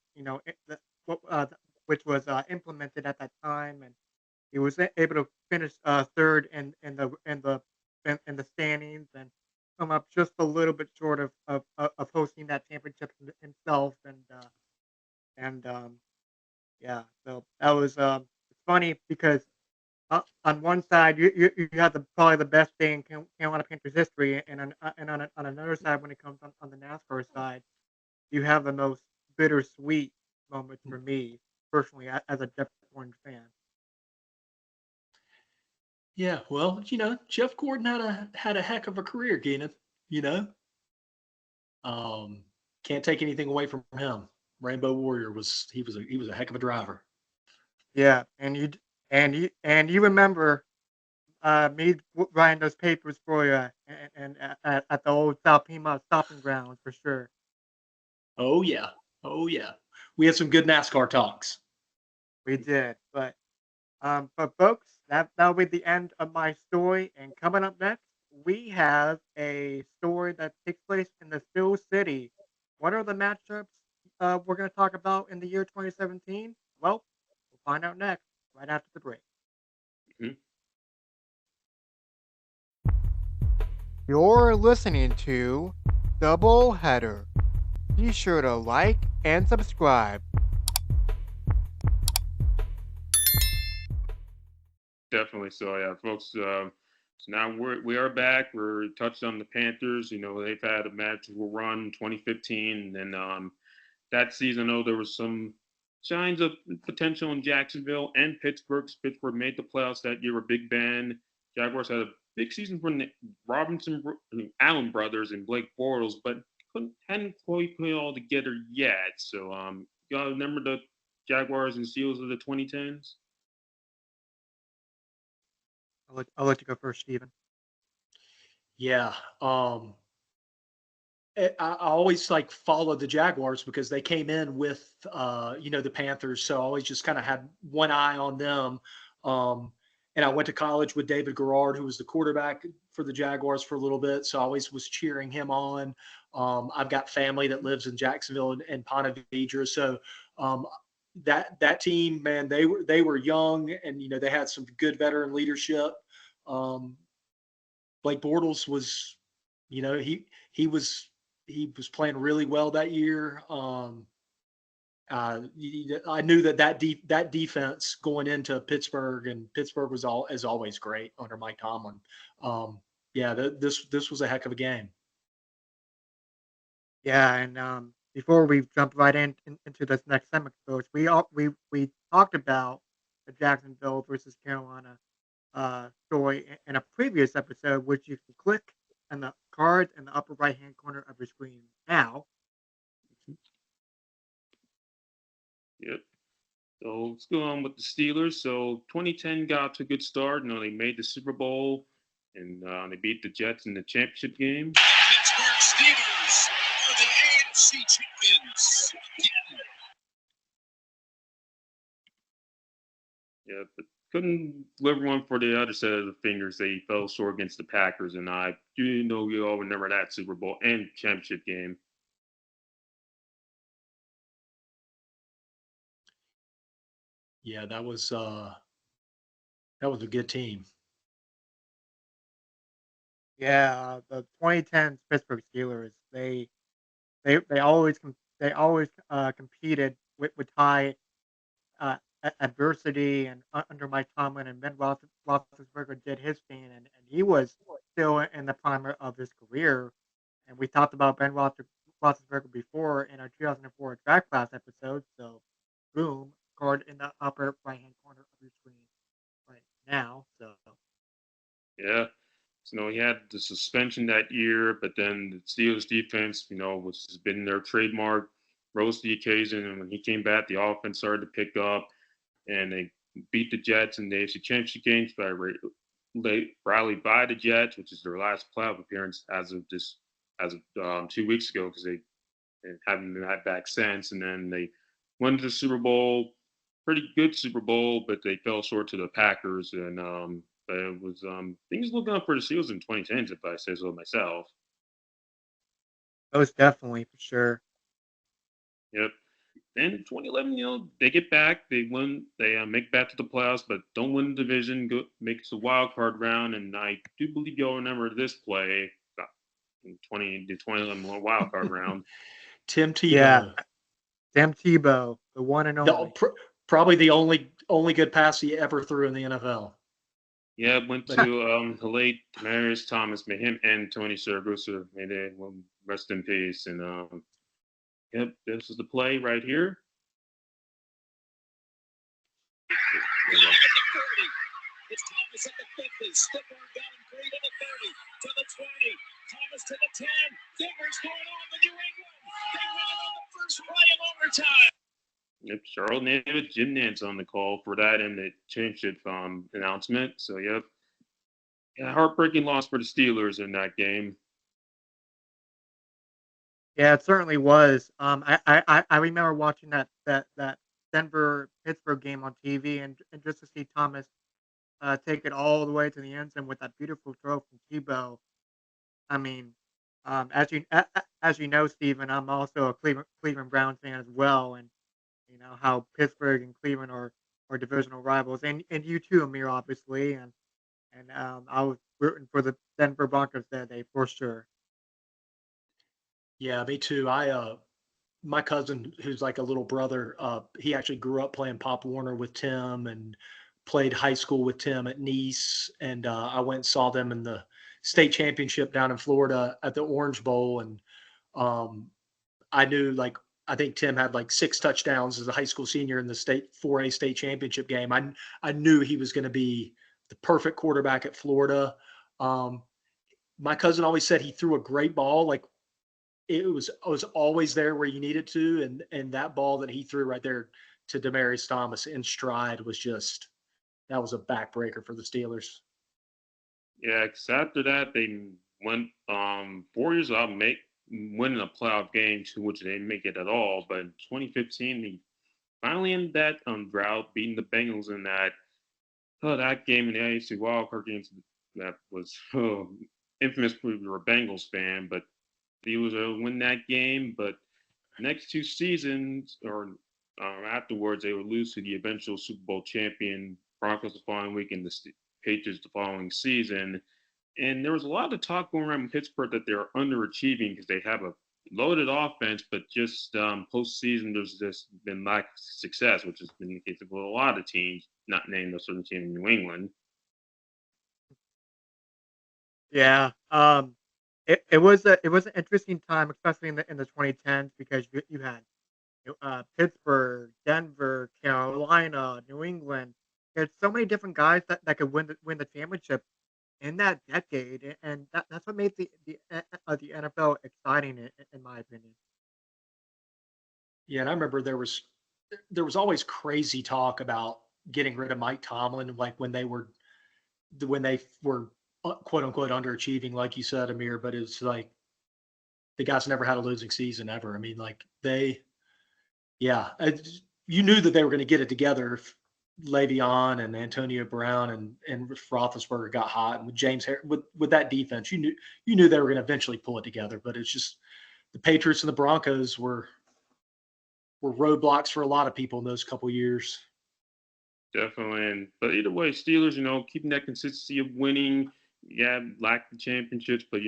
Which was implemented at that time, and he was able to finish third in the standings and come up just a little bit short of hosting that championship himself. So that was it's funny because on one side you have probably the best day in Carolina Panthers history, and on another side, when it comes on the NASCAR side, you have the most bittersweet moment for me personally as a Jeff Gordon fan. Yeah, well, Jeff Gordon had a heck of a career, Keenan. Can't take anything away from him. Rainbow Warrior was a heck of a driver. Yeah, and you remember me writing those papers for you and at the old South Piedmont stopping grounds for sure. Oh yeah. We had some good NASCAR talks. We did, but folks, that'll be the end of my story. And coming up next, we have a story that takes place in the Steel City. What are the matchups we're going to talk about in the year 2017? Well, we'll find out next, right after the break. Mm-hmm. You're listening to Double Header. Be sure to like and subscribe. Definitely so, yeah, folks. So now we are back. We're touched on the Panthers. They've had a magical run 2015, and then that season, there was some signs of potential in Jacksonville and Pittsburgh. Pittsburgh made the playoffs that year with Big Ben. Jaguars had a big season from the Allen brothers and Blake Bortles, but hadn't quite put it all together yet. So, y'all remember the Jaguars and Seals of the 2010s? I'll let you go first, Stephen. Yeah. I always like followed the Jaguars because they came in with, the Panthers. So I always just kind of had one eye on them. And I went to college with David Garrard, who was the quarterback for the Jaguars for a little bit. So I always was cheering him on. I've got family that lives in Jacksonville and Ponte Vedra. So that team, man, they were young, and they had some good veteran leadership. Blake Bortles was, he was playing really well that year. I knew that defense going into Pittsburgh, and Pittsburgh was always great under Mike Tomlin. This was a heck of a game. Yeah, and before we jump right into this next segment, Coach, we talked about the Jacksonville versus Carolina story in a previous episode, which you can click on the cards in the upper right hand corner of your screen now. Yep. So let's go on with the Steelers. So 2010 got to a good start. They made the Super Bowl, and they beat the Jets in the championship game. Pittsburgh Steelers are the AFC champions again. Yeah, but couldn't deliver one for the other set of the fingers. They fell short against the Packers, and I do know you all remember that Super Bowl and championship game. Yeah, that was a good team. Yeah, the 2010 Pittsburgh Steelers, they always competed with high adversity, and under Mike Tomlin, and Ben Roethlisberger did his thing, and he was still in the prime of his career. And we talked about Ben Roethlisberger before in our 2004 draft class episode. So, boom, card in the upper right hand corner of your screen right now. So, Yeah. So, he had the suspension that year, but then the Steelers defense, which has been their trademark, rose to the occasion. And when he came back, the offense started to pick up, and they beat the Jets in the AFC Championship games by rallied by the Jets, which is their last playoff appearance as of 2 weeks ago, because they haven't been back since. And then they won the Super Bowl, pretty good Super Bowl, but they fell short to the Packers. And it was things looking up for the Steelers in 2010, if I say so myself. most definitely, for sure. Yep. Then 2011, they get back, they win, they make back to the playoffs, but don't win the division. Makes a wild card round, and I do believe y'all remember this play in the 2011 wild card round. Tim Tebow. Yeah, Tim Tebow, the one and only. Probably the only good pass he ever threw in the NFL. Yeah, went to the late Demaryius Thomas, made him and Tony Siragusa. May they rest in peace. And yep, this is the play right here. It's Thomas at the 50. Stipper got him great at the 30. To the 20. Thomas to the 10. Fingers going on the New England. They win it on the first play of overtime. Yep, Charles Navid, Jim Nance on the call for that and the championship announcement. So, yep. Yeah, heartbreaking loss for the Steelers in that game. Yeah, it certainly was. I remember watching that Denver Pittsburgh game on TV, and just to see Thomas take it all the way to the end zone with that beautiful throw from Tebow. I mean, as you know, Stephen, I'm also a Cleveland Browns fan as well, and you know how Pittsburgh and Cleveland are divisional rivals, and you too, Amir, obviously, and I was rooting for the Denver Broncos that day for sure. Yeah, me too. My cousin, who's like a little brother, he actually grew up playing Pop Warner with Tim and played high school with Tim at Nice. And I went and saw them in the state championship down in Florida at the Orange Bowl. And I knew, like, I think Tim had like 6 touchdowns as a high school senior in the 4A state championship game. I knew he was going to be the perfect quarterback at Florida. My cousin always said he threw a great ball. Like, it was always there where you needed to. And that ball that he threw right there to Demaryius Thomas in stride was that was a backbreaker for the Steelers. Yeah, because after that, they went 4 years out, winning a playoff game to which they didn't make it at all. But in 2015, he finally ended that drought, beating the Bengals in that game in the AFC wildcard games. That was infamous for a Bengals fan, but he was able to win that game. But next two seasons, or afterwards, they would lose to the eventual Super Bowl champion Broncos the following week and the Patriots the following season. And there was a lot of talk going around in Pittsburgh that they're underachieving because they have a loaded offense, but just postseason, there's just been lack of success, which has been the case with a lot of teams, not named a certain team in New England. Yeah. It was an interesting time, especially in the 2010s, because you had Pittsburgh, Denver, Carolina, New England. There's so many different guys that could win the championship in that decade, and that's what made the NFL exciting, in my opinion. Yeah, and I remember there was always crazy talk about getting rid of Mike Tomlin, like when they were quote unquote underachieving, like you said, Amir. But it's like the guys never had a losing season ever. I mean, like you knew that they were going to get it together if Le'Veon and Antonio Brown and Roethlisberger got hot, and with James with that defense, you knew they were going to eventually pull it together. But it's just the Patriots and the Broncos were roadblocks for a lot of people in those couple years. Definitely. But either way, Steelers, keeping that consistency of winning. Yeah, lack the championships, but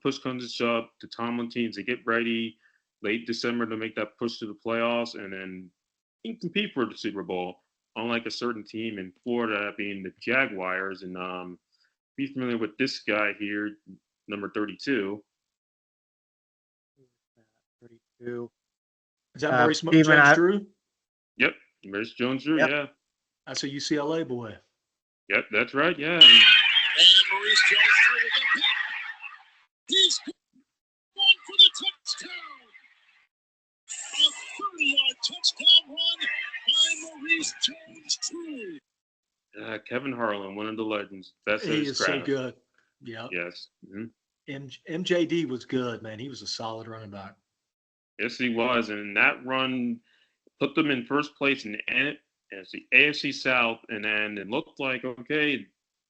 push comes to shove, the Tomlin teams, they get ready late December to make that push to the playoffs and then compete for the Super Bowl. Unlike a certain team in Florida, being the Jaguars, and be familiar with this guy here, number 32. 32. Is that Maurice Steven, Jones-Drew? Yep, Maurice Jones-Drew. Yep. Yeah. That's a UCLA boy. Yep, that's right. Yeah. And Maurice Jones-Drew with the pick. He's going for the touchdown. A 30-yard touchdown run by Maurice Jones-Drew. Kevin Harlan, one of the legends. Best He is so good. Yeah. Yes. Mm-hmm. MJD was good, man. He was a solid running back. Yes, he was. And that run put them in first place in the AFC South. And then it looked like, okay,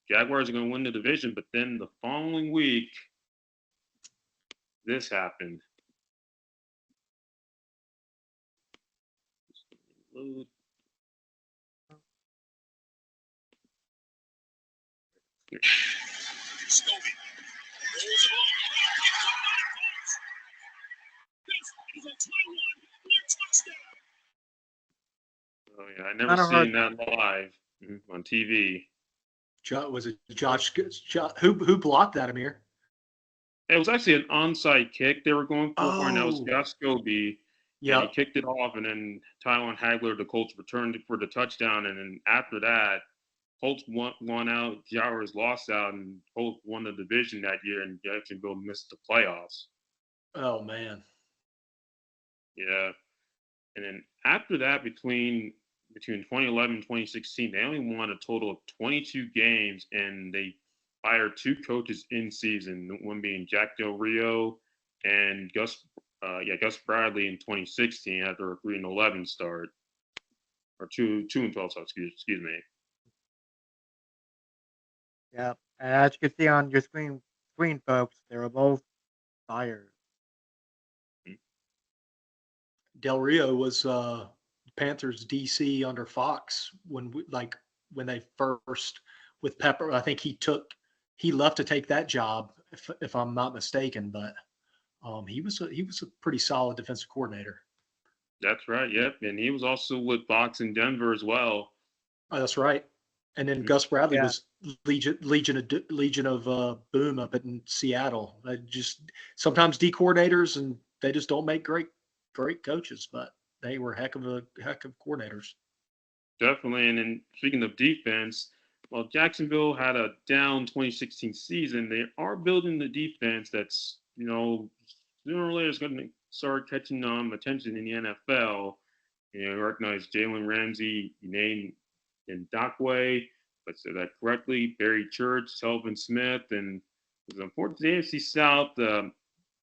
Jaguars are going to win the division. But then the following week, this happened. Scobie rolls it along. This is a 21-yard touchdown. Oh yeah, I never seen that live on TV. Was it Josh? Who blocked that, Amir? It was actually an onside kick they were going for, and that was Josh Scobie. Yeah, he kicked it off, and then Tylen Hagler, the Colts, returned it for the touchdown, and then after that, Colts won out, Jaguars lost out, and Colts won the division that year, and Jacksonville missed the playoffs. Oh man. Yeah, and then after that, between 2011 and 2016, they only won a total of 22 games, and they fired two coaches in season. One being Jack Del Rio and Gus Bradley in 2016 after a 3-11 start, or 2-12 start. Excuse me. Yeah, and as you can see on your screen, folks, they were both fired. Del Rio was Panthers DC under Fox when they first with Pepper. I think he left to take that job if I'm not mistaken, but he was a pretty solid defensive coordinator. That's right. Yep, and he was also with Fox in Denver as well. Oh, that's right. And then Gus Bradley was Legion of Boom up in Seattle. Just sometimes D coordinators, and they just don't make great coaches, but they were heck of coordinators. Definitely. And then speaking of defense, while Jacksonville had a down 2016 season, they are building the defense that's, sooner or later is going to start catching attention in the NFL. You recognize Jalen Ramsey, Yannick Ngakoue, but say that correctly, Barry Church, Telvin Smith, and it's unfortunate the AFC South,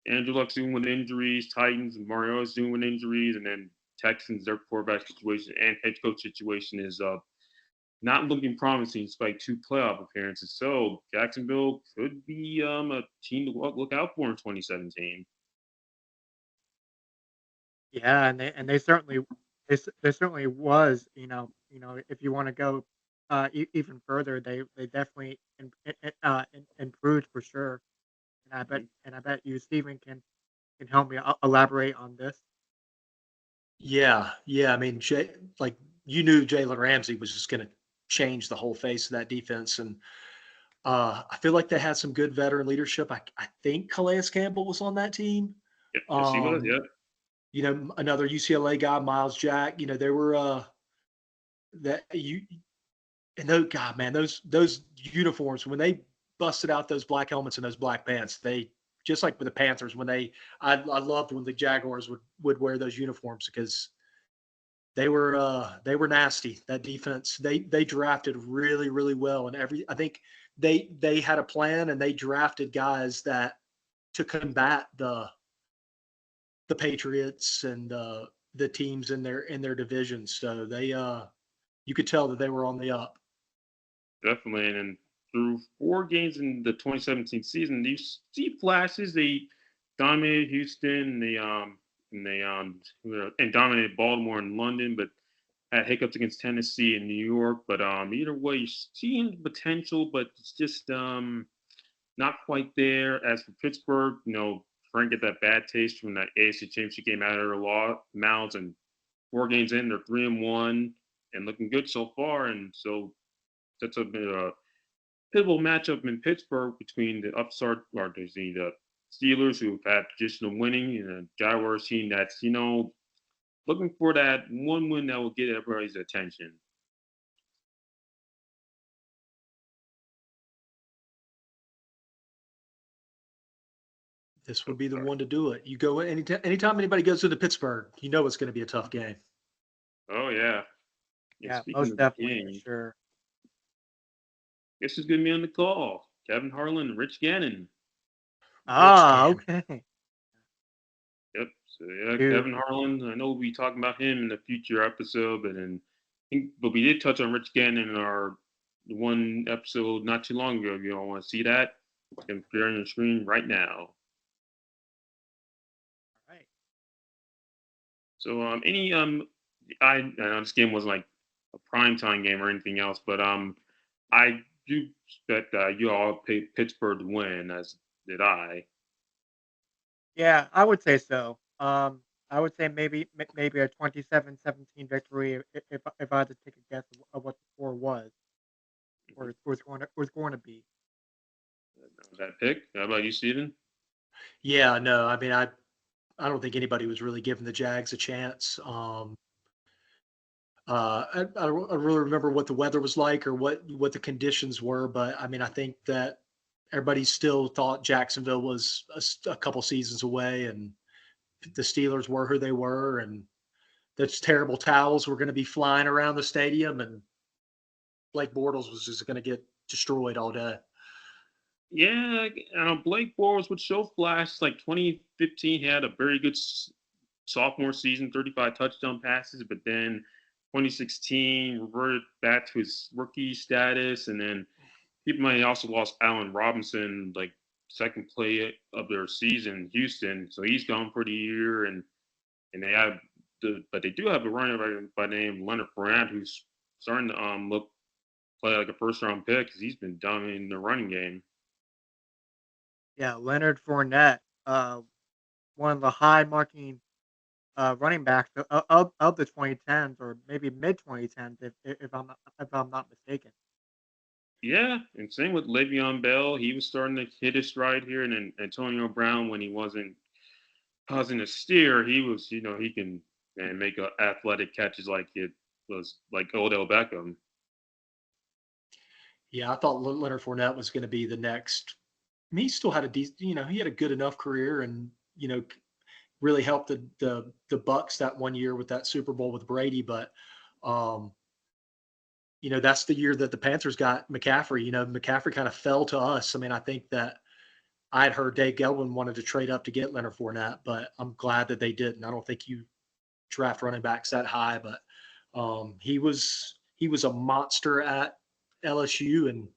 Andrew Luck's doing with injuries, Titans and Mariota's doing with injuries, and then Texans, their quarterback situation and head coach situation is not looking promising despite 2 playoff appearances. So Jacksonville could be a team to look out for in 2017. Yeah, and they certainly they certainly was, if you want to go even further, they definitely improved for sure. And I bet you Stephen can help me elaborate on this. Yeah, yeah. I mean, like you knew Jalen Ramsey was just going to change the whole face of that defense, and I feel like they had some good veteran leadership. I think Calais Campbell was on that team. Yep, yes, he was. Um, Yep. Another UCLA guy, Miles Jack. They were that you and those God, man, those uniforms when they busted out those black helmets and those black pants, they just like with the Panthers when I loved when the Jaguars would wear those uniforms because they were nasty. That defense, they drafted really, really well. And I think they had a plan and they drafted guys that to combat the Patriots and the teams in their divisions. So you could tell that they were on the up. Definitely. And through 4 games in the 2017 season, you see flashes. They dominated Houston. And dominated Baltimore and London, but had hiccups against Tennessee and New York. But either way, you're seeing potential, but it's just not quite there. As for Pittsburgh, Frank get that bad taste from that AFC Championship game out of their mouths, and 4 games in, they're 3-1 and looking good so far. And so that's a bit of a pivotal matchup in Pittsburgh between the upstart or the Steelers, who've had traditional winning, and a Jaguars team that's looking for that one win that will get everybody's attention. This would be the one to do it. You go anytime anybody goes into Pittsburgh, it's going to be a tough game. Oh yeah. Yeah, Speaking most of definitely for game, sure. guess who's going to be on the call? Kevin Harlan and Rich Gannon. Okay. Yep. So yeah, Dude. Kevin Harlan. I know we'll be talking about him in a future episode, but we did touch on Rich Gannon in our one episode not too long ago. If you don't want to see that, you can appear on your screen right now. Right. So I know this game wasn't like a primetime game or anything else, but I do expect you all picked Pittsburgh to win, as did I. Yeah, I would say so. I would say maybe a 27-17 victory if I had to take a guess of what the score was or was going to be. That pick. How about you, Steven? Yeah, no, I mean, I don't think anybody was really giving the Jags a chance. I don't really remember what the weather was like or what the conditions were, but I mean, I think that everybody still thought Jacksonville was a couple seasons away, and the Steelers were who they were, and those terrible towels were going to be flying around the stadium, and Blake Bortles was just going to get destroyed all day. Yeah, Blake Bortles would show flashes. Like 2015, he had a very good sophomore season, 35 touchdown passes, but then 2016 reverted back to his rookie status, and then keep in mind he also lost Allen Robinson, like second play of their season in Houston, so he's gone for the year, and they do have a running by the name Leonard Fournette, who's starting to play like a first round pick because he's been dominating the running game. Yeah, Leonard Fournette, one of the high marking running backs of the 2010s or maybe mid 2010s if I'm not mistaken. Yeah, and same with Le'Veon Bell. He was starting to hit his stride here, and then Antonio Brown, when he wasn't causing a steer, he was, he can make athletic catches like it was like Odell Beckham. Yeah, I thought Leonard Fournette was going to be the next. I mean, he still had a decent, he had a good enough career, and really helped the Bucks that one year with that Super Bowl with Brady. But that's the year that the Panthers got McCaffrey. McCaffrey kind of fell to us. I mean, I think that I had heard Dave Gettleman wanted to trade up to get Leonard Fournette, but I'm glad that they didn't. I don't think you draft running backs that high, but he was a monster at LSU, and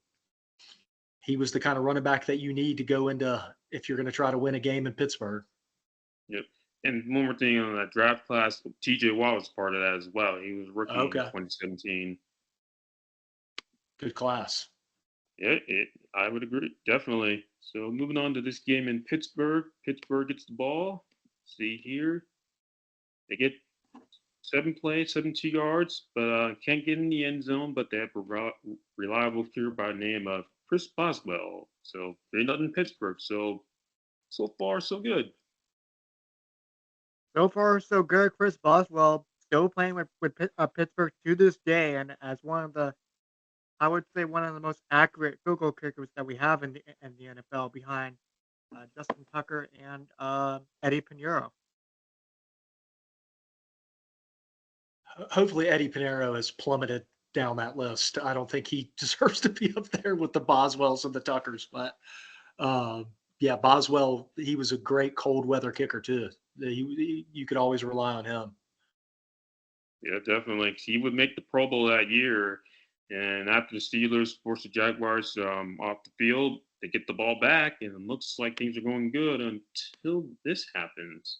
he was the kind of running back that you need to go into if you're going to try to win a game in Pittsburgh. Yep. And one more thing on that draft class, TJ Watt was part of that as well. He was rookie in 2017. Good class. Yeah, I would agree, definitely. So moving on to this game in Pittsburgh. Pittsburgh gets the ball. See here. They get 7 plays, 72 yards, but can't get in the end zone, but they have a reliable cure by the name of Chris Boswell. So 3-0 Pittsburgh. So far, so good. So far, so good. Chris Boswell still playing with Pittsburgh to this day, and as I would say one of the most accurate field goal kickers that we have in the NFL, behind Justin Tucker and Eddie Pinheiro. Hopefully Eddie Pinheiro has plummeted down that list. I don't think he deserves to be up there with the Boswells and the Tuckers, but yeah, Boswell, he was a great cold weather kicker too. You could always rely on him. Yeah, definitely. He would make the Pro Bowl that year. And after the Steelers forced the Jaguars off the field, they get the ball back, and it looks like things are going good until this happens.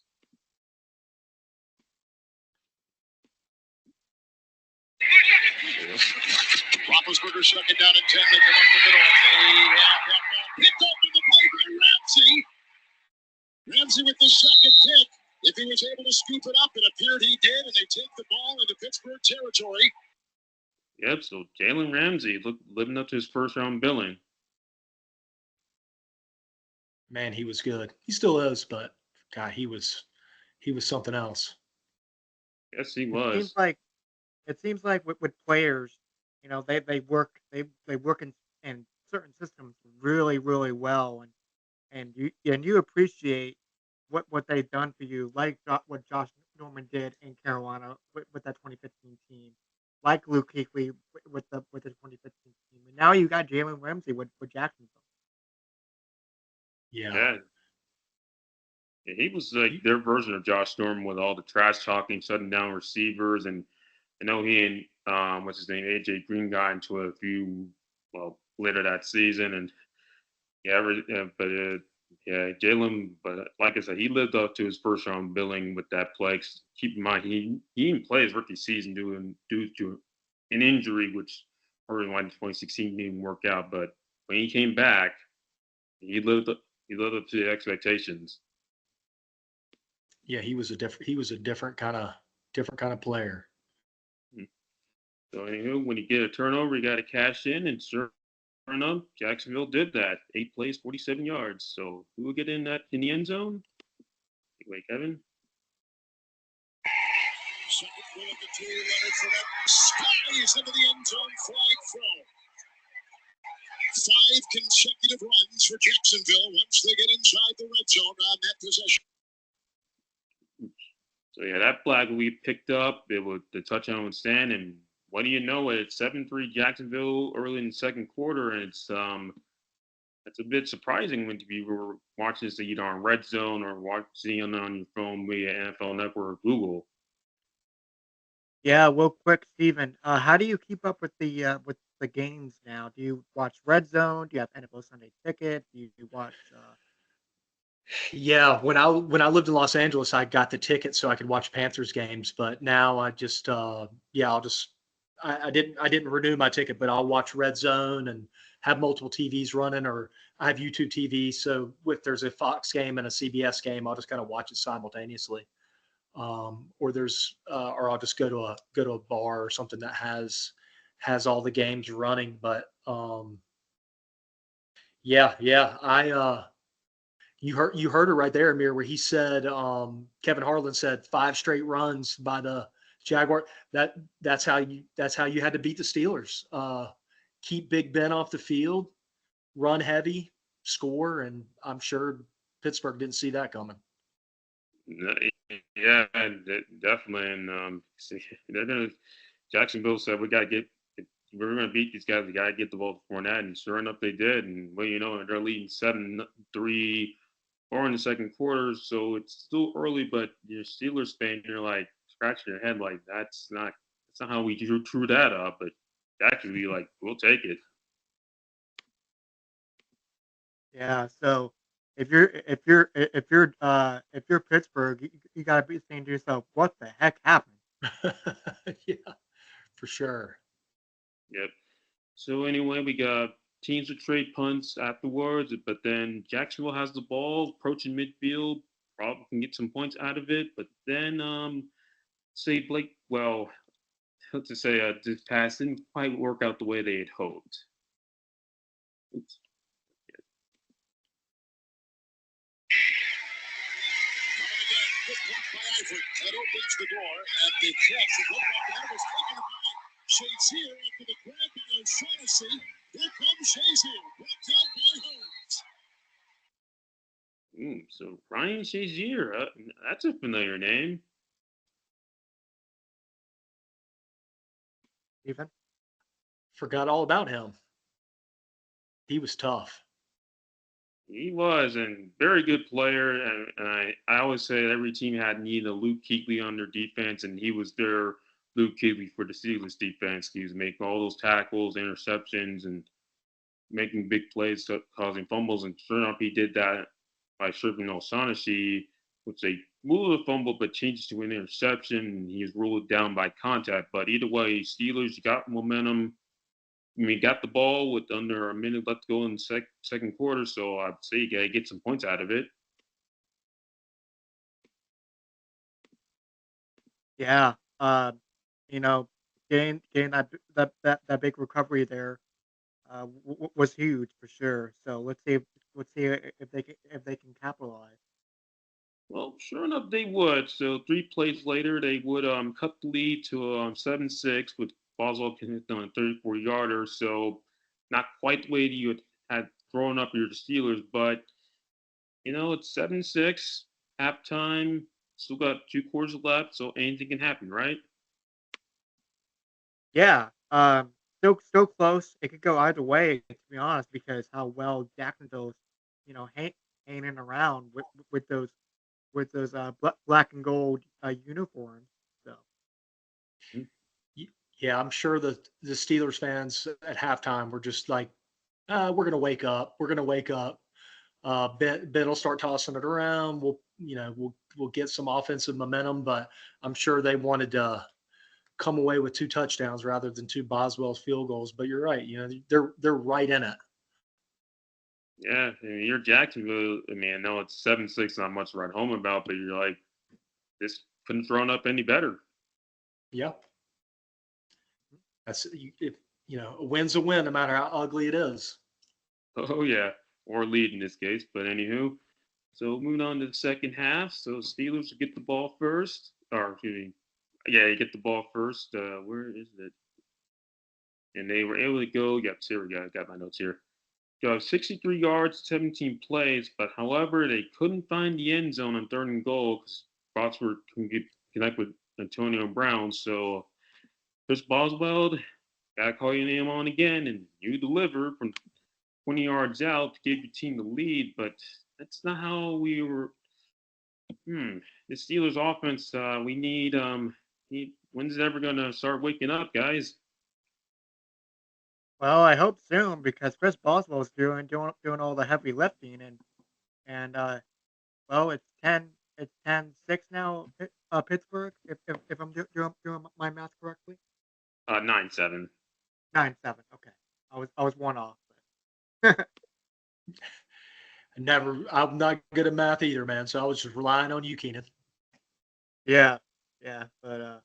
Roethlisberger second down and 10. They come up the middle. They have that ball picked up in the play by Ramsey. Ramsey with the second pick. If he was able to scoop it up, it appeared he did, and they take the ball into Pittsburgh territory. Yep, so Jalen Ramsey living up to his first-round billing. Man, he was good. He still is, but God, he was something else. Yes, he was. It seems like with players, they work in certain systems really, really well, and you appreciate what they've done for you, like what Josh Norman did in Carolina with that 2015 team, like Luke Kuechly with the 2015 team, and now you got Jalen Ramsey with Jacksonville. Yeah. Yeah, he was like their version of Josh Norman with all the trash talking, shutting down receivers, and I know he and what's his name, AJ Green got into a few later that season, and Jalen. But like I said, he lived up to his first round billing with that play. Keep in mind, he didn't play his rookie season due to an injury, which probably why 2016 didn't work out. But when he came back, he lived up to the expectations. Yeah, he was a different kind of player. So anyway, when you get a turnover, you got to cash in, and sure enough, Jacksonville did that. 8 plays, 47 yards. So who will get in the end zone? Wait, Kevin. Second throw at the 2, Leonard for that skies into the end zone, flag throw. 5 consecutive runs for Jacksonville once they get inside the red zone on that possession. So yeah, that flag will be picked up. The touchdown would stand, and what do you know? It's 7-3 Jacksonville early in the second quarter, and it's a bit surprising when you were watching this either on Red Zone or watching it on your phone via NFL Network or Google. Yeah, real quick, Steven, how do you keep up with the games now? Do you watch Red Zone? Do you have NFL Sunday Ticket? Do you watch? Yeah, when I lived in Los Angeles, I got the ticket so I could watch Panthers games. But now I just I didn't renew my ticket, but I'll watch Red Zone and have multiple TVs running, or I have YouTube TV. So if there's a Fox game and a CBS game, I'll just kind of watch it simultaneously. Or I'll just go to a bar or something that has all the games running. But you heard it right there, Amir, where he said Kevin Harlan said 5 straight runs by the Jaguar. That's how you had to beat the Steelers. Keep Big Ben off the field, run heavy, score, and I'm sure Pittsburgh didn't see that coming. Yeah, definitely. And they're gonna. Jacksonville said we got to we're going to beat these guys. We got to get the ball to Fournette, and sure enough, they did. And well, you know, they're leading 7-3 or in the second quarter, so it's still early. But you're Steelers fan, you're like scratching your head, like that's not how we drew that up. But actually, like we'll take it. Yeah. So if you're Pittsburgh, you got to be saying to yourself, what the heck happened? Yeah, for sure. Yep. So anyway, we got teams with trade punts afterwards, but then Jacksonville has the ball approaching midfield, probably can get some points out of it. But then say Blake, well, let's just say this pass didn't quite work out the way they had hoped. Oops. That opens the door, and the catch, it looked like that was taken by Shazier after the grab by O'Shaughnessy. Here comes Shazier, brought down by Holmes. So Ryan Shazier, that's a familiar name. Even Forgot all about him. He was tough. He was, and very good player. And I always say every team had needed a Luke Kuechly on their defense, and he was their Luke Kuechly for the Steelers defense. He was making all those tackles, interceptions, and making big plays, causing fumbles. And sure enough, he did that by stripping O'Shaughnessy, which they ruled a fumble but changed to an interception. And he was ruled down by contact. But either way, Steelers got momentum. We got the ball with under a minute left to go in the second quarter, so I'd say you got to get some points out of it. yeah. You know, getting that big recovery there was huge for sure. So let's see if they can capitalize. Well, sure enough, they would. So 3 plays later, they would cut the lead to 7-6 with Boswell connected on a 34-yarder. So not quite the way you had thrown up your Steelers, but you know it's 7-6 halftime. Still got 2 quarters left, so anything can happen, right? Yeah. Still close. It could go either way, to be honest, because how well Jacksonville's, hanging around with those black and gold uniforms. So Yeah, I'm sure the Steelers fans at halftime were just like, we're going to wake up. We're going to wake up. Ben will start tossing it around. We'll get some offensive momentum, but I'm sure they wanted to come away with 2 touchdowns rather than 2 Boswell's field goals. But you're right. They're right in it. Yeah, I mean, you're Jacksonville. I mean, I know it's 7-6, not much to write home about, but you're like, this couldn't thrown up any better. Yeah. That's if a win's a win, no matter how ugly it is. Oh yeah, or lead in this case. But anywho, so moving on to the second half. So Steelers get the ball first, or excuse me, yeah, you get the ball first. Where is it? And they were able to go. Yep, here we go. Got my notes here. Go 63 yards, 17 plays, but however, they couldn't find the end zone on 3rd and goal because Botsford couldn't connect with Antonio Brown. So Chris Boswell, gotta call your name on again, and you deliver from 20 yards out to give your team the lead. But that's not how we were. The Steelers offense, we need. When's it ever gonna start waking up, guys? well, I hope soon because Chris Boswell's doing all the heavy lifting and well, it's 10-6 now. Pittsburgh, if I'm doing my math correctly. 9-7. 9-7. Okay, I was one off. I'm not good at math either, man. So I was just relying on you, Keenan. Yeah, but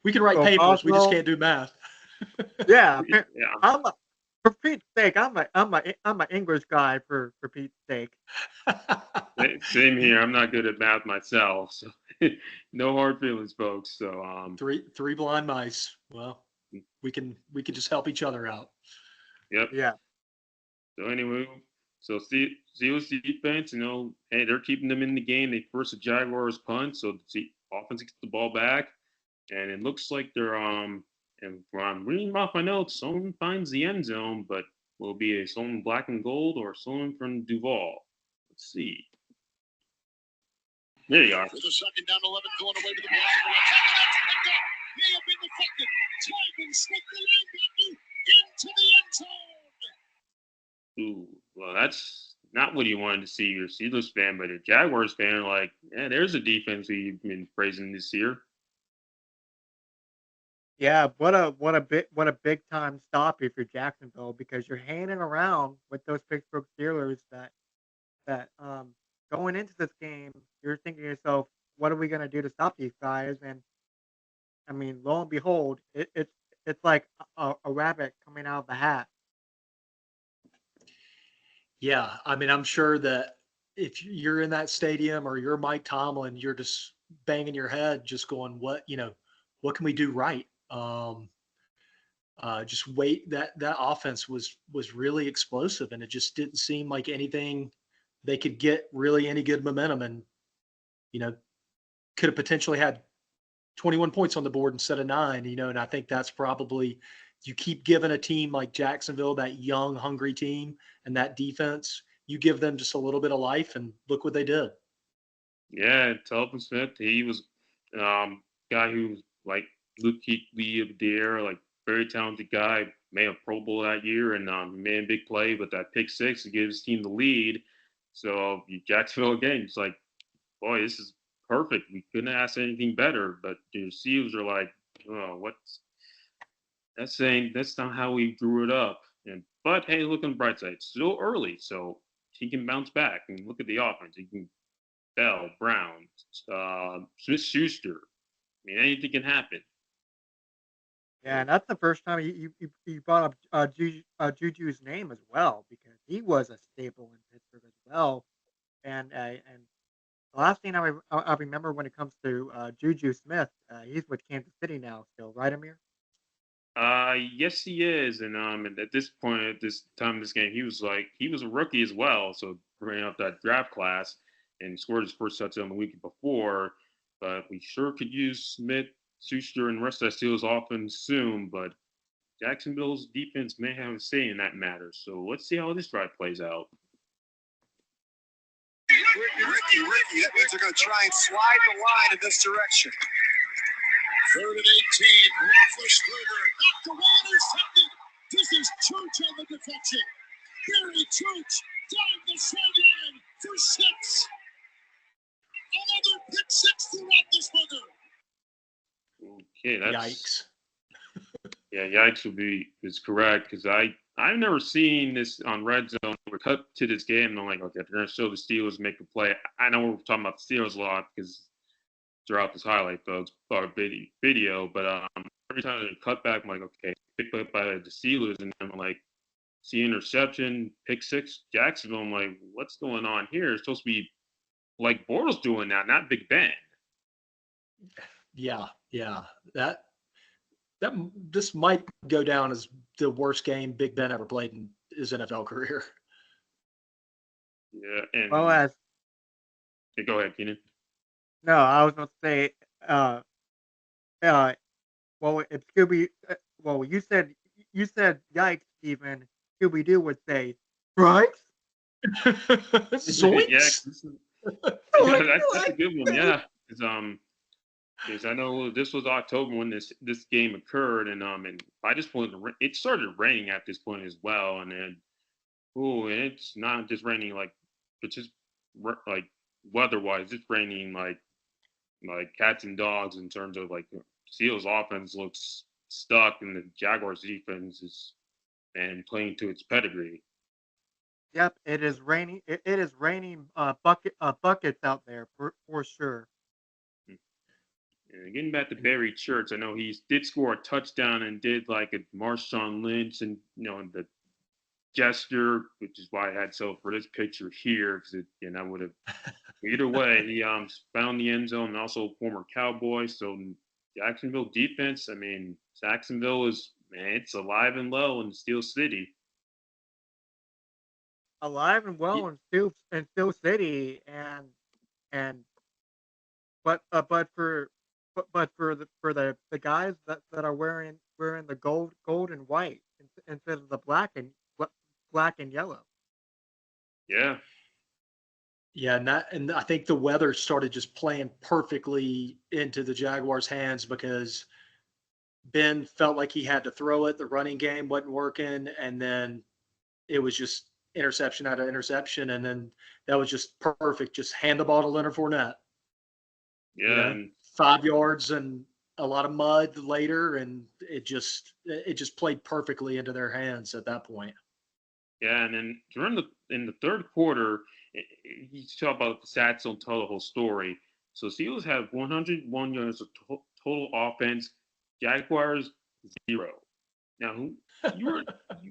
we can write so papers. We just Boswell, can't do math. yeah, Yeah. for Pete's sake, I'm a English guy for Pete's sake. Same here. I'm not good at math myself, so no hard feelings, folks. So Three blind mice. Well, we can just help each other out. Yep. Yeah. So anyway, so Steelers defense, hey, they're keeping them in the game. They force a Jaguars punt, so the offense gets the ball back, and it looks like they're And I'm reading off my notes, Solon finds the end zone, but will it be a Solon black and gold or Solon from Duval? Let's see. There you are. With a second down, 11 going away with the ball. May have been deflected. Twyman slipped the linebacker into the end zone. Ooh, well, that's not what you wanted to see your Steelers fan, but a Jaguars fan, like, yeah, there's a defense we've been praising this year. Yeah, what a big time stop if you're Jacksonville because you're hanging around with those Pittsburgh Steelers that going into this game you're thinking to yourself, what are we gonna do to stop these guys? And I mean, lo and behold, it's like a rabbit coming out of the hat. Yeah, I mean, I'm sure that if you're in that stadium or you're Mike Tomlin, you're just banging your head, just going, what can we do right? Just wait. That offense was really explosive, and it just didn't seem like anything they could get really any good momentum, and could have potentially had 21 points on the board instead of 9. And I think that's probably you keep giving a team like Jacksonville, that young, hungry team, and that defense, you give them just a little bit of life, and look what they did. Yeah, Telvin Smith, he was guy who was like Luke Kuechly of the air, like very talented guy, made a Pro Bowl that year and made a big play with that pick six to give his team the lead. So Jacksonville again, it's like, boy, this is perfect. We couldn't ask anything better. But the receivers are like, oh, what's that's not how we drew it up. But hey, look on the bright side. It's still early, so he can bounce back. And look at the offense. He can Bell, Brown, Smith Schuster. I mean, anything can happen. Yeah, and that's the first time you brought up Juju's name as well because he was a staple in Pittsburgh as well. And the last thing I remember when it comes to Juju Smith, he's with Kansas City now still, right, Amir? Yes, he is, and at this point, at this time of this game, he was a rookie as well, so bringing up that draft class and scored his first touchdown the week before. But we sure could use Smith, Schuster, and the rest of that Steelers offense soon. But Jacksonville's defense may have a say in that matter. So let's see how this drive plays out. Ricky. That means they're going to try and slide the line in this direction. 3rd and 18. Roethlisberger knocked away, intercepted. This is Church on the deflection. Barry Church down the sideline for 6. Another pick 6 to Roethlisberger. Okay, that's Yikes. Yeah, yikes is correct because I've never seen this on Red Zone. We're cut to this game and I'm like, okay, they're gonna show the Steelers make a play. I know we're talking about the Steelers a lot because throughout this highlight, folks, or video, but every time they cut back, I'm like, okay, picked up by the Steelers, and I'm like, see interception, pick 6, Jacksonville. I'm like, what's going on here? It's supposed to be like Bortles doing that, not Big Ben. Yeah. That this might go down as the worst game Big Ben ever played in his NFL career. Yeah, and Well, okay, go ahead, Keenan. no, I was going to say, well, if Scooby, well, you said yikes, Stephen. Scooby Doo would say, right? Zoinks! Yeah, that's a good one. Yeah, because I know this was October when this game occurred, and by this point it started raining at this point as well, and then and it's not just raining like it's just like weather-wise, it's raining like cats and dogs in terms of like Seals offense looks stuck and the Jaguars defense is playing to its pedigree. Yep, it is raining. It is raining buckets out there for sure. And getting back to Barry Church, I know he did score a touchdown and did like a Marshawn Lynch and the gesture, which is why I had for this picture here because I would have either way he found the end zone and also former Cowboy. So Jacksonville defense, I mean Jacksonville is it's alive and well in Steel City. Alive and well in Steel City, and but for the guys that are wearing wearing the gold and white instead of the black and yellow. Yeah. Yeah, and I think the weather started just playing perfectly into the Jaguars' hands because Ben felt like he had to throw it. The running game wasn't working, and then it was just interception out of interception, and then that was just perfect. Just hand the ball to Leonard Fournette. Yeah, and 5 yards and a lot of mud later, and it just played perfectly into their hands at that point. yeah, and then in the third quarter, you talk about the stats don't tell the whole story. So Steelers have 101 yards of total offense. Jaguars 0. Now, you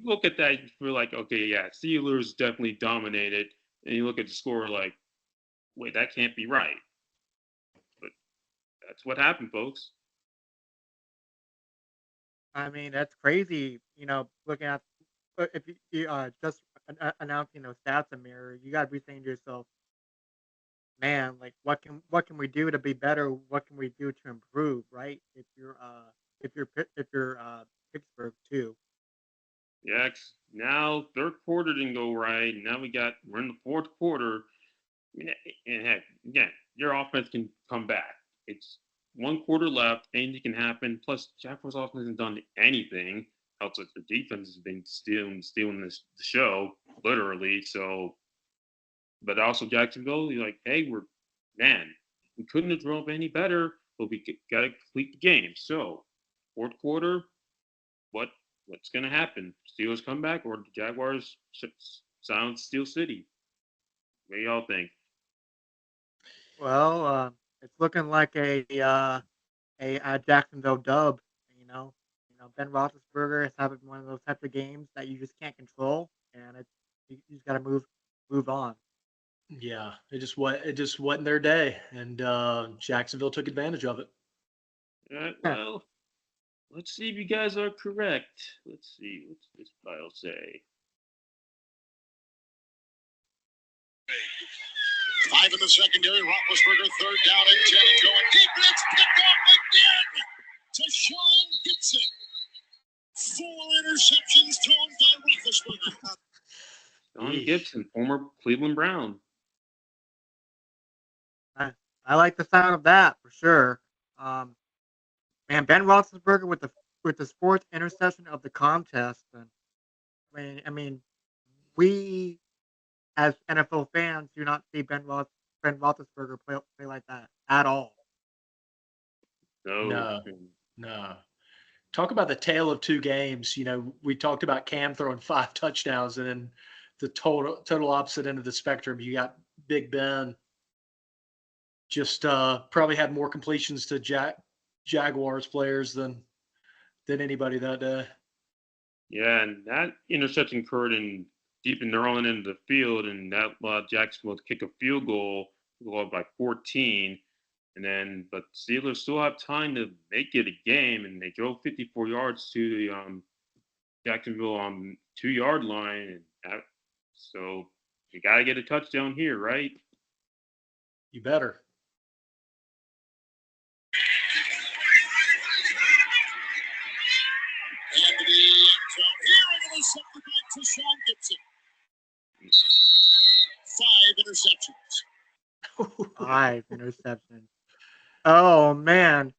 look at that, you feel like, okay, yeah, Steelers definitely dominated, and you look at the score like, wait, that can't be right. But that's what happened, folks. I mean, that's crazy. Looking at if you just announcing those stats, Amir, you got to be saying to yourself, man, like what can we do to be better? What can we do to improve? Right? If you're Pittsburgh too. Yeah, now third quarter didn't go right. Now we're in the fourth quarter. And heck, again, your offense can come back. It's one quarter left. Anything can happen. Plus, Jaguars' offense hasn't done anything. Outside their defense has been stealing the show, literally. So, but also Jacksonville, you're like, hey, we couldn't have drove any better, but we got to complete the game. So, fourth quarter, what what's going to happen? Steelers come back or the Jaguars silence Steel City? What do y'all think? Well, it's looking like a Jacksonville dub. Ben Roethlisberger is having one of those types of games that you just can't control, and you just got to move on. Yeah, it just wasn't their day, and Jacksonville took advantage of it. Well, let's see if you guys are correct. Let's see. What's this file say? 5 in the secondary. Roethlisberger, third down and 10, and going deep. And it's picked off again to Sean Gibson. 4 interceptions thrown by Roethlisberger. Don Gibson, former Cleveland Brown. I like the sound of that for sure. Man, Ben Roethlisberger with the fourth interception of the contest, and I mean, we as NFL fans do not see Ben Roethlisberger play like that at all. No. No. Talk about the tale of two games. We talked about Cam throwing 5 touchdowns, and then the total opposite end of the spectrum. You got Big Ben. Just probably had more completions to Jaguars players than anybody that day. Yeah, and that interception occurred deep in their own end of the field, and that allowed Jacksonville to kick a field goal by 14. But Steelers still have time to make it a game, and they drove 54 yards to the Jacksonville 2-yard line, so you got to get a touchdown here, right? You better. And the zone here, and intercepted back to Sean Gibson. 5 interceptions. 5 interceptions. Oh man,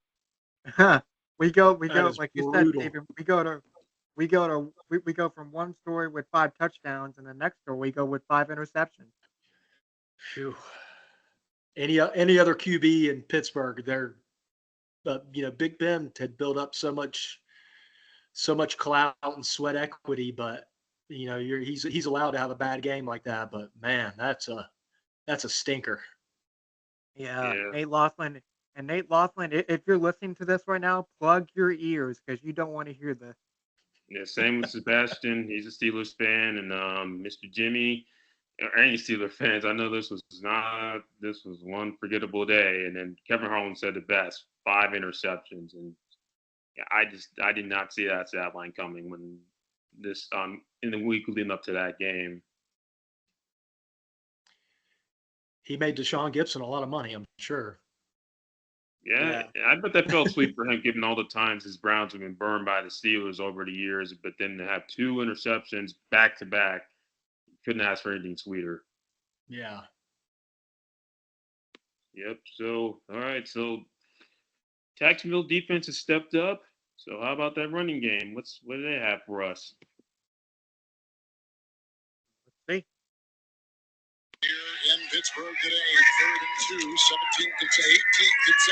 we go like you said, Stephen. We go from one story with 5 touchdowns, and the next story we go with 5 interceptions. Phew. Any other QB in Pittsburgh, they're Big Ben had built up so much clout and sweat equity, but he's allowed to have a bad game like that. But man, that's a stinker. Yeah. Nate Laughlin, if you're listening to this right now, plug your ears because you don't want to hear this. Yeah, same with Sebastian. He's a Steelers fan, and Mr. Jimmy, or any Steelers fans. I know this was one forgettable day. And then Kevin Harlan said the best: 5 interceptions, and yeah, I did not see that stat line coming when this in the week leading up to that game. He made Deshaun Gibson a lot of money, I'm sure. Yeah, I bet that felt sweet for him, given all the times his Browns have been burned by the Steelers over the years. But then to have 2 interceptions back to back, couldn't ask for anything sweeter. Yeah. Yep. So, all right. So, Jacksonville defense has stepped up. So, how about that running game? What do they have for us? See, Here in Pittsburgh today, 3rd and 2, 18 consecutive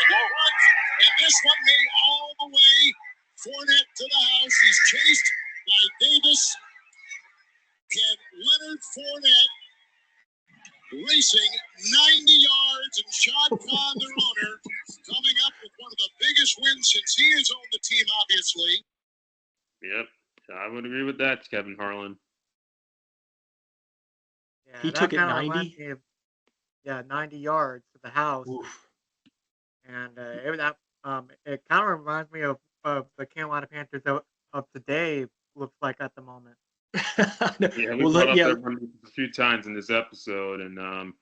runs. And this one made all the way. Fournette to the house. He's chased by Davis. And Leonard Fournette racing 90 yards, and Shad Khan, their owner, coming up with one of the biggest wins since he has owned the team, obviously. Yep. I would agree with that, Kevin Harlan. yeah, He that took it kind of reminds 90. me of 90 yards to the house, Oof. and it kind of reminds me of the Carolina Panthers of today. Looks like at the moment. Yeah, we Well, brought up yeah, that running a few times in this episode, and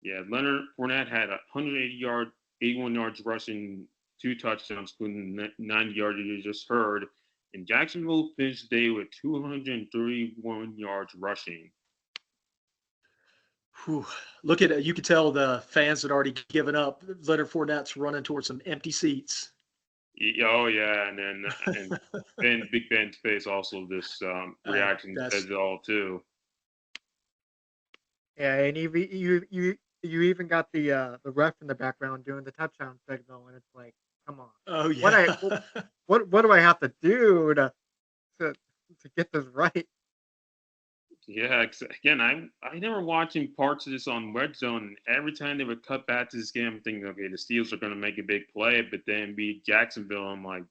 yeah, Leonard Fournette had 81 yards rushing, 2 touchdowns, including the 90 yards you just heard. And Jacksonville finished the day with 231 yards rushing. whew. Look at it. You could tell the fans had already given up. Leonard Fournette's running towards some empty seats. Oh yeah, and then Big Ben's face also this reaction That's says it all too. Yeah, and you even got the ref in the background doing the touchdown signal, and it's like, come on, oh what yeah. what do I have to do to get this right? Yeah, again, I never watching parts of this on Red Zone. And every time they would cut back to this game, I'm thinking, okay, the Steelers are going to make a big play, but then beat Jacksonville. I'm like,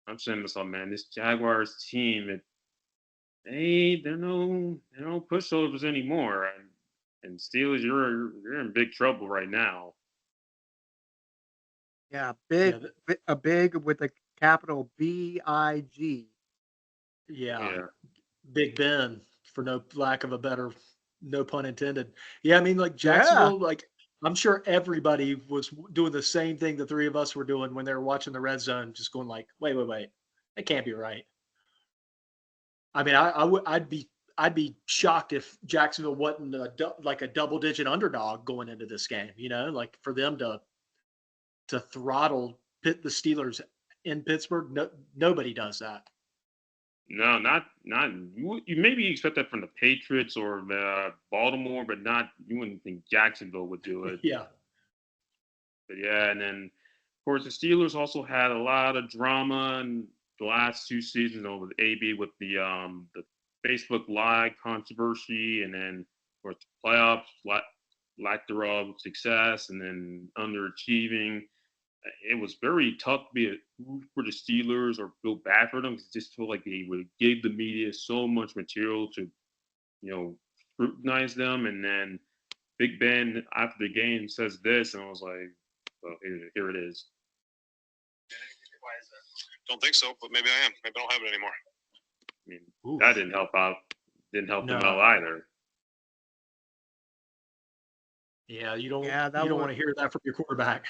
I'm saying this, man, this Jaguars team, they're no pushovers anymore. And Steelers, you're in big trouble right now. Yeah, Yeah, a big with a capital BIG. yeah. Yeah. Big Ben, for no lack of a better, no pun intended. Yeah, I mean, like Yeah, Jacksonville, like I'm sure everybody was doing the same thing the three of us were doing when they were watching the red zone, just going like, wait, that can't be right. I mean, I'd be shocked if Jacksonville wasn't like a double digit underdog going into this game. You know, like for them to throttle the Steelers in Pittsburgh, nobody does that. No, not you maybe expect that from the Patriots or Baltimore, but not you wouldn't think Jacksonville would do it. Yeah. But yeah, and then of course the Steelers also had a lot of drama in the last 2 seasons with AB with the Facebook Live controversy, and then of course the playoffs lack thereof success, and then underachieving. It was very tough to be a root for the Steelers or feel bad for them because it just felt like they would give the media so much material to, scrutinize them. And then Big Ben after the game says this, and I was like, well, here it is. Don't think so, but maybe I am. Maybe I don't have it anymore. I mean, Oof. that didn't help out. Didn't help them No. out either. Yeah, you don't that want to hear that from your quarterback.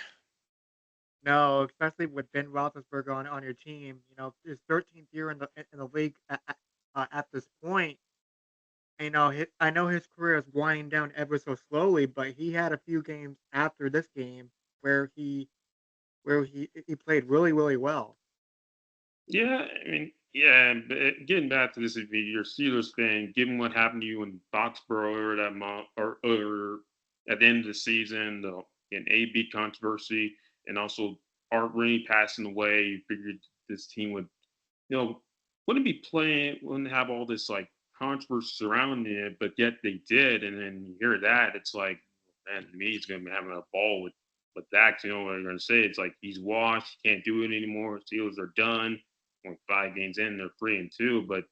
no, especially with Ben Roethlisberger on your team. You know, his 13th year in the league at this point. You know, I know his career is winding down ever so slowly, but he had a few games after this game where he played really really well. Yeah, I mean, yeah, but getting back to this, if you're a Steelers fan, given what happened to you in Foxborough earlier that month, or at the end of the season, the an AB controversy, and also Art Rooney passing away, you figured this team would, wouldn't be playing, wouldn't have all this like controversy surrounding it, but yet they did, and then you hear that, it's like, man, to me, he's going to be having a ball with that. You know what I'm going to say? It's like he's washed, can't do it anymore. Steelers are done. 5 games in, they're 3-2, but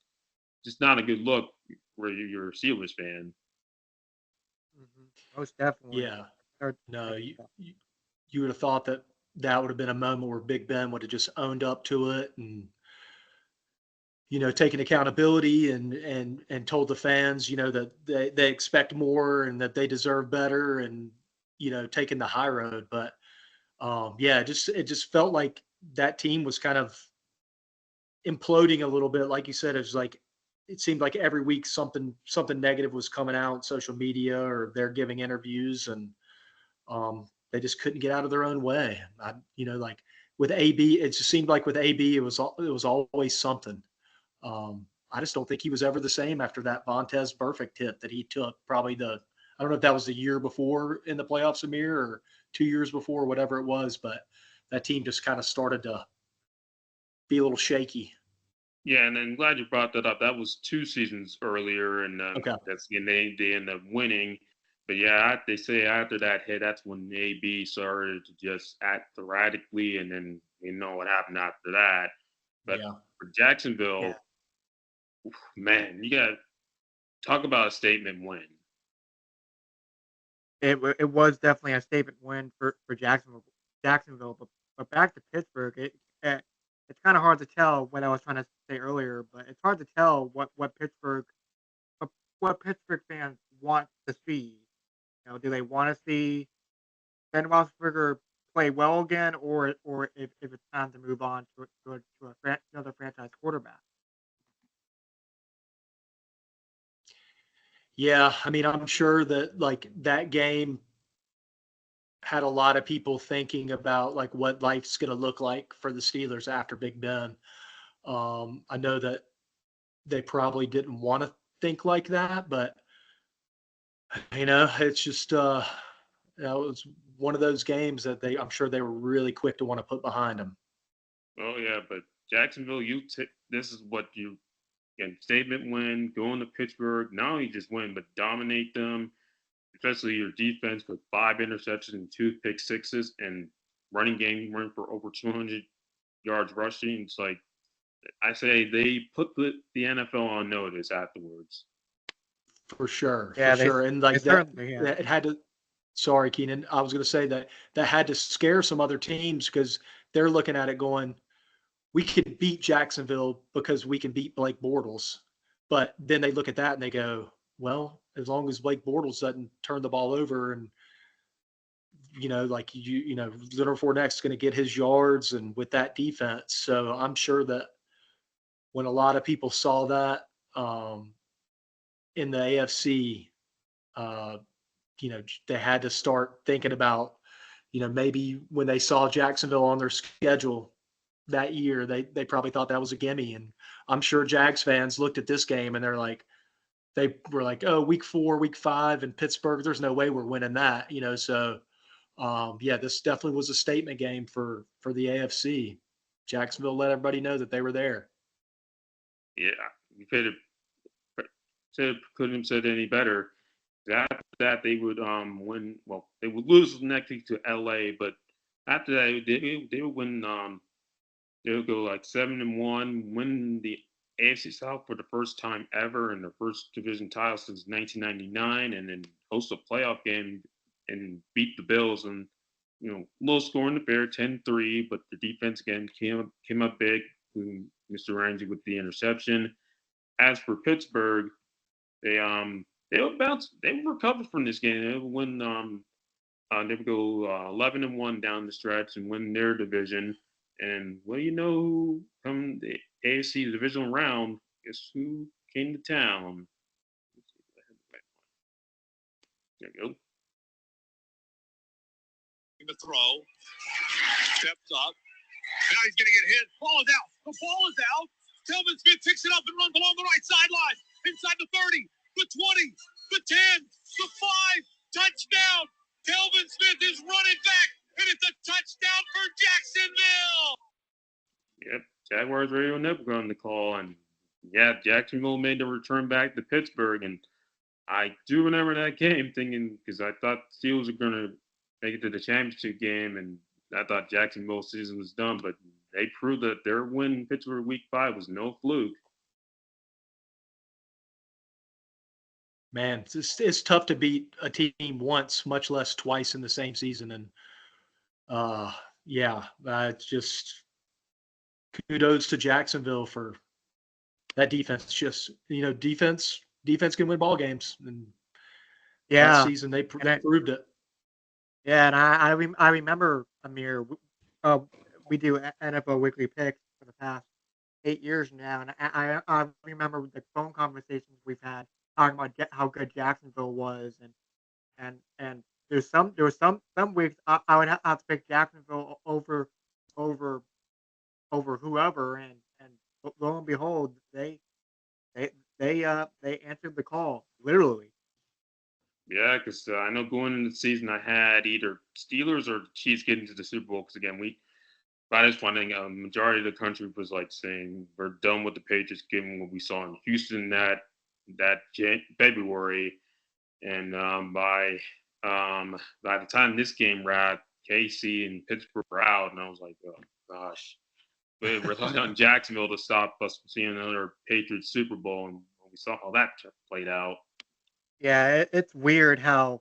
just not a good look where you're a Steelers fan. Most definitely. Yeah. Or- No, you would have thought that would have been a moment where Big Ben would have just owned up to it and taken accountability and told the fans, that they expect more and that they deserve better and taking the high road. But Yeah, it just felt like that team was kind of imploding a little bit. Like you said, it seemed like every week something negative was coming out on social media or they're giving interviews, and they just couldn't get out of their own way. Like with AB, it just seemed like with AB, it was always something. I just don't think he was ever the same after that Vontez perfect hit that he took. Probably I don't know if that was the year before in the playoffs, Amir, or 2 years before, whatever it was, but that team just kind of started to be a little shaky. Yeah, and I'm glad you brought that up. That was 2 seasons earlier, and Okay. they ended up winning. But yeah, they say after that hit, that's when AB started to just act erratically, and then you know what happened after that. But Yeah. for Jacksonville, man, you got to talk about a statement win. It was definitely a statement win for Jacksonville. But back to Pittsburgh, it's kind of hard to tell what I was trying to say earlier, but it's hard to tell what Pittsburgh fans want to see. Do they want to see Ben Roethlisberger play well again, or if it's time to move on to another franchise quarterback? Yeah, I mean, I'm sure that like that game had a lot of people thinking about like what life's going to look like for the Steelers after Big Ben. I know that they probably didn't want to think like that, but it's just it was one of those games that I'm sure they were really quick to want to put behind them. Oh yeah, but Jacksonville, this is what you can statement win, go into Pittsburgh, not only just win but dominate them, especially your defense with 5 interceptions and 2 pick sixes, and running game run for over 200 yards rushing. It's like I say they put the NFL on notice afterwards. For sure, Yeah, for sure, and like that, it had to. Sorry, Keenan. I was going to say that had to scare some other teams because they're looking at it going, we can beat Jacksonville because we can beat Blake Bortles. But then they look at that and they go, well, as long as Blake Bortles doesn't turn the ball over and, Leonard Fournette's going to get his yards and with that defense. So I'm sure that when a lot of people saw that in the AFC, they had to start thinking about, maybe when they saw Jacksonville on their schedule that year, they probably thought that was a gimme. And I'm sure Jags fans looked at this game and they were like, oh, week 4, week 5 in Pittsburgh, there's no way we're winning that, So, this definitely was a statement game for the AFC. Jacksonville let everybody know that they were there. Yeah, you couldn't have said any better. After that, they would win. Well, they would lose next week to LA, but after that, they would win. They would go like 7-1, win the AFC South for the first time ever in the first division title since 1999, and then host a playoff game and beat the Bills. And low score in the Bear 10-3, but the defense again came up big. Mr. Ramsey with the interception. As for Pittsburgh, they would bounce. They would recover from this game. They would win. They would go 11-1 down the stretch and win their division. And who come the AFC divisional round? Guess who came to town? There you go. The throw. Steps up. Now he's going to get hit. Ball is out. The ball is out. Telvin Smith picks it up and runs along the right sideline. Inside the 30, the 20, the 10, the 5. Touchdown. Telvin Smith is running back, and it's a touchdown for Jacksonville. Yep, Jaguars Radio Network on the call, and yeah, Jacksonville made the return back to Pittsburgh, and I do remember that game thinking because I thought the Steelers were going to make it to the championship game, and I thought Jacksonville's season was done, but they proved that their win in Pittsburgh Week 5 was no fluke. Man, it's tough to beat a team once, much less twice in the same season. And it's just kudos to Jacksonville for that defense. Just defense can win ball games, and that season they proved it. Yeah, and I remember Amir, we do NFL weekly picks for the past 8 years now, and I remember the phone conversations we've had talking about how good Jacksonville was, and there was some weeks I would have to pick Jacksonville over over whoever, and lo and behold, they they answered the call literally. Yeah, because I know going into the season, I had either Steelers or Chiefs getting to the Super Bowl. Because again, by this point, I think a majority of the country was like saying we're done with the Patriots, given what we saw in Houston February, and by the time this game wrapped, KC and Pittsburgh were out, and I was like, oh gosh, we relied on Jacksonville to stop us from seeing another Patriots Super Bowl, and we saw how that played out. Yeah, it's weird how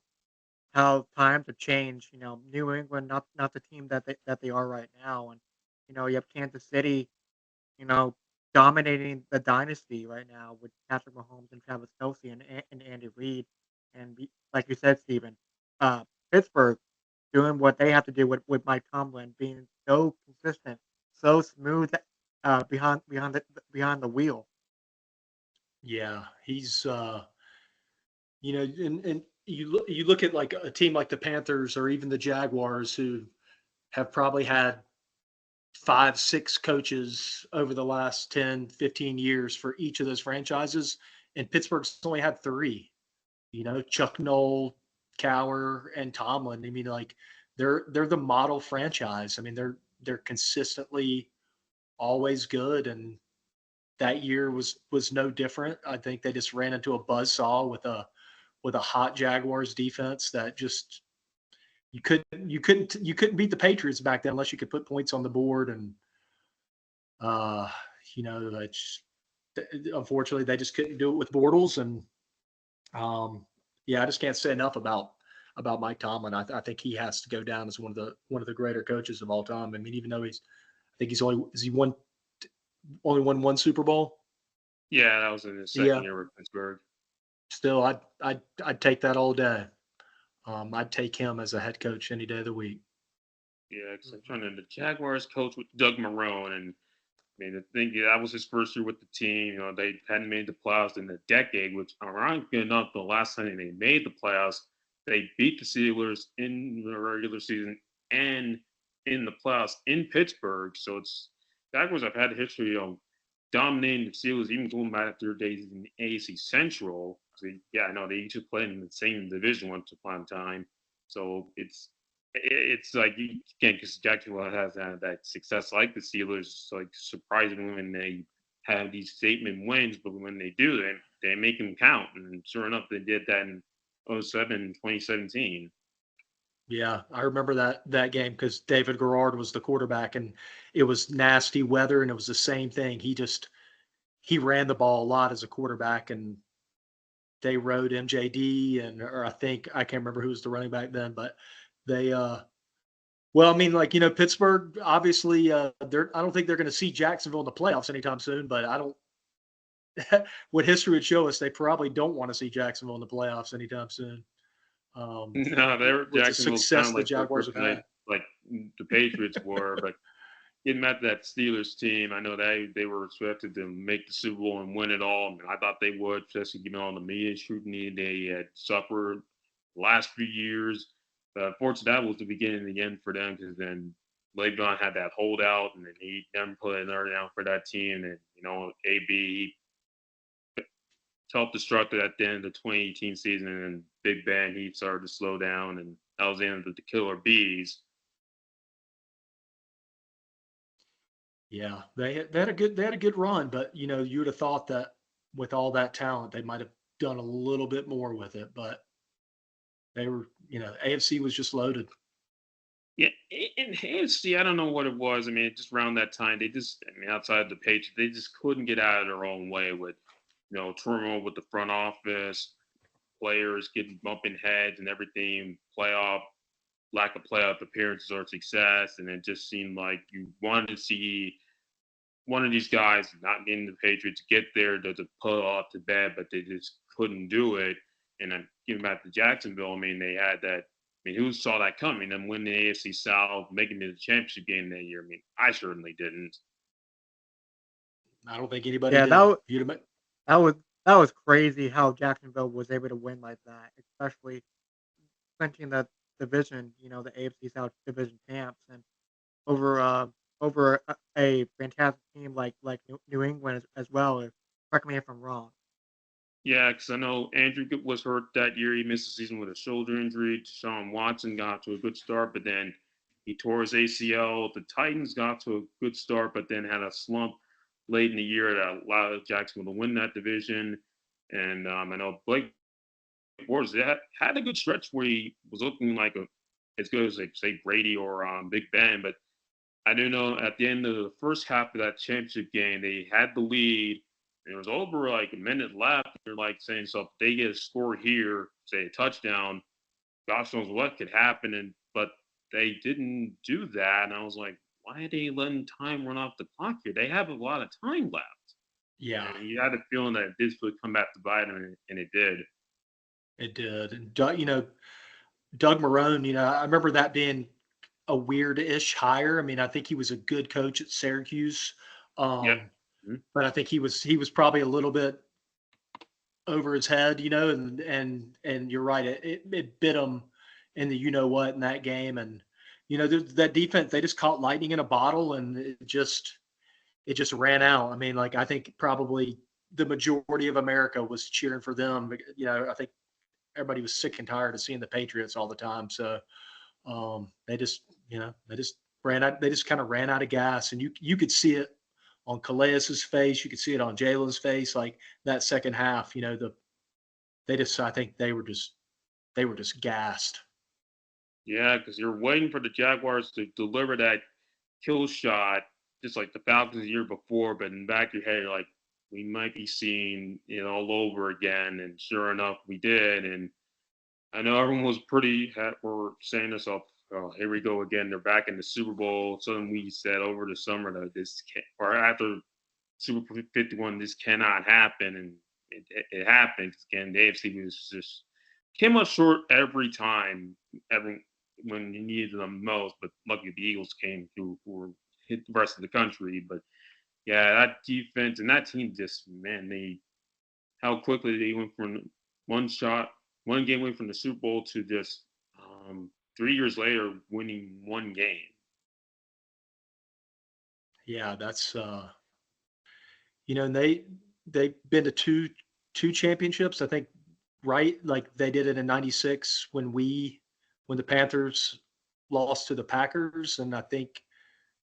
times have changed. New England, not the team that they are right now, and you have Kansas City, you know, dominating the dynasty right now with Patrick Mahomes and Travis Kelsey and Andy Reid, and like you said, Steven, Pittsburgh doing what they have to do with Mike Tomlin being so consistent, so smooth, behind the wheel. Yeah, he's and you look at like a team like the Panthers or even the Jaguars who have probably had 5, 6 coaches over the last 10, 15 years for each of those franchises, and Pittsburgh's only had 3. Chuck Noll, Cower, and Tomlin. I mean, like they're the model franchise. I mean, they're consistently always good, and that year was no different. I think they just ran into a buzzsaw with a hot Jaguars defense that just you couldn't beat the Patriots back then unless you could put points on the board, and uh that's unfortunately they just couldn't do it with Bortles. And yeah, I just can't say enough about Mike Tomlin. I think he has to go down as one of the greater coaches of all time. I mean, even though he only won 1 Super Bowl. Yeah, that was in his second year with Pittsburgh. Still, I'd take that all day. I'd take him as a head coach any day of the week. Yeah, because I'm trying to. The Jaguars coach with Doug Marrone, and I mean, the thing that was his first year with the team. They hadn't made the playoffs in a decade, which, ironically enough, the last time they made the playoffs, they beat the Steelers in the regular season and in the playoffs in Pittsburgh. So Jaguars have had a history of dominating the Steelers, even going back to their days in the AFC Central. So, yeah, I know they used to play in the same division once upon a time. So it's like you can't, because Jacksonville has had that success like the Steelers. It's like surprising when they have these statement wins, but when they do, they make them count. And sure enough, they did that in 2017. Yeah, I remember that game because David Garrard was the quarterback, and it was nasty weather, and it was the same thing. He ran the ball a lot as a quarterback, and they rode MJD, or I can't remember who was the running back then, but they well, I mean, like, Pittsburgh, obviously, I don't think they're going to see Jacksonville in the playoffs anytime soon, but I don't, what history would show us, they probably don't want to see Jacksonville in the playoffs anytime soon. No, with the Jacksonville's success kind of the like Jaguars have had. like the Patriots were, but getting back to that Steelers team, I know they were expected to make the Super Bowl and win it all. I mean, I thought they would, especially given all the media scrutiny they had suffered the last few years. Fortunately, that was the beginning and the end for them, because then Le'Veon had that holdout, and then he never put another down for that team. And AB self-destructed at the end of the 2018 season, and then Big Ben, he started to slow down, and that was the end of the Killer Bees. Yeah, they had a good run, but you would have thought that with all that talent, they might have done a little bit more with it, but they were, AFC was just loaded. Yeah, in AFC, I don't know what it was. I mean, just around that time, outside of the Patriots, they just couldn't get out of their own way with, turmoil with the front office, players getting bumping heads and everything, lack of playoff appearances or success, and it just seemed like you wanted to see one of these guys, not getting the Patriots, get there to pull off the bed, but they just couldn't do it. And then getting back to Jacksonville, I mean, they had that mean, who saw that coming and win the AFC South, making it a championship game that year? I mean, I certainly didn't. I don't think anybody Yeah, did. that was that was crazy how Jacksonville was able to win like that, especially clinching the division, the AFC South division champs, and over over a fantastic team like New England as well. Correct me if I'm wrong. Yeah, because I know Andrew was hurt that year. He missed the season with a shoulder injury. Deshaun Watson got to a good start, but then he tore his ACL. The Titans got to a good start, but then had a slump late in the year that allowed Jacksonville to win that division. And I know Blake Bortles had a good stretch where he was looking like as good as, like, say, Brady or Big Ben. But I do know at the end of the first half of that championship game, they had the lead. And it was over like a minute left. You're like saying, so if they get a score here, say a touchdown, gosh knows what could happen. But they didn't do that. And I was like, why are they letting time run off the clock here? They have a lot of time left. Yeah, And you had a feeling that this would come back to bite them, and it did. it did. And Doug Marrone, I remember that being a weird-ish hire. I mean, I think he was a good coach at Syracuse, Yep. Mm-hmm. but I think he was probably a little bit over his head, and you're right, it bit him in the what in that game, and that defense, they just caught lightning in a bottle, and it just ran out. I mean, like, I think probably the majority of America was cheering for them. I think everybody was sick and tired of seeing the Patriots all the time. So they just ran out. They just kind of ran out of gas, and you could see it on Calais' face. You could see it on Jalen's face. Like that second half, I think they were just gassed. Yeah, because you're waiting for the Jaguars to deliver that kill shot, just like the Falcons the year before. But in the back of your head, you're like, we might be seeing it all over again. And sure enough, we did. And I know everyone was were saying this up. Oh, here we go again. They're back in the Super Bowl. Something we said over the summer that or after Super 51, this cannot happen, and it happened. Again, the AFC was just came up short every time, when you needed them most. But luckily, the Eagles came through for hit the rest of the country. But yeah, that defense and that team how quickly they went from one game away from the Super Bowl to just 3 years later winning one game. Yeah, that's and they've been to two championships, I think, right? Like they did it in '96 when the Panthers lost to the Packers, and I think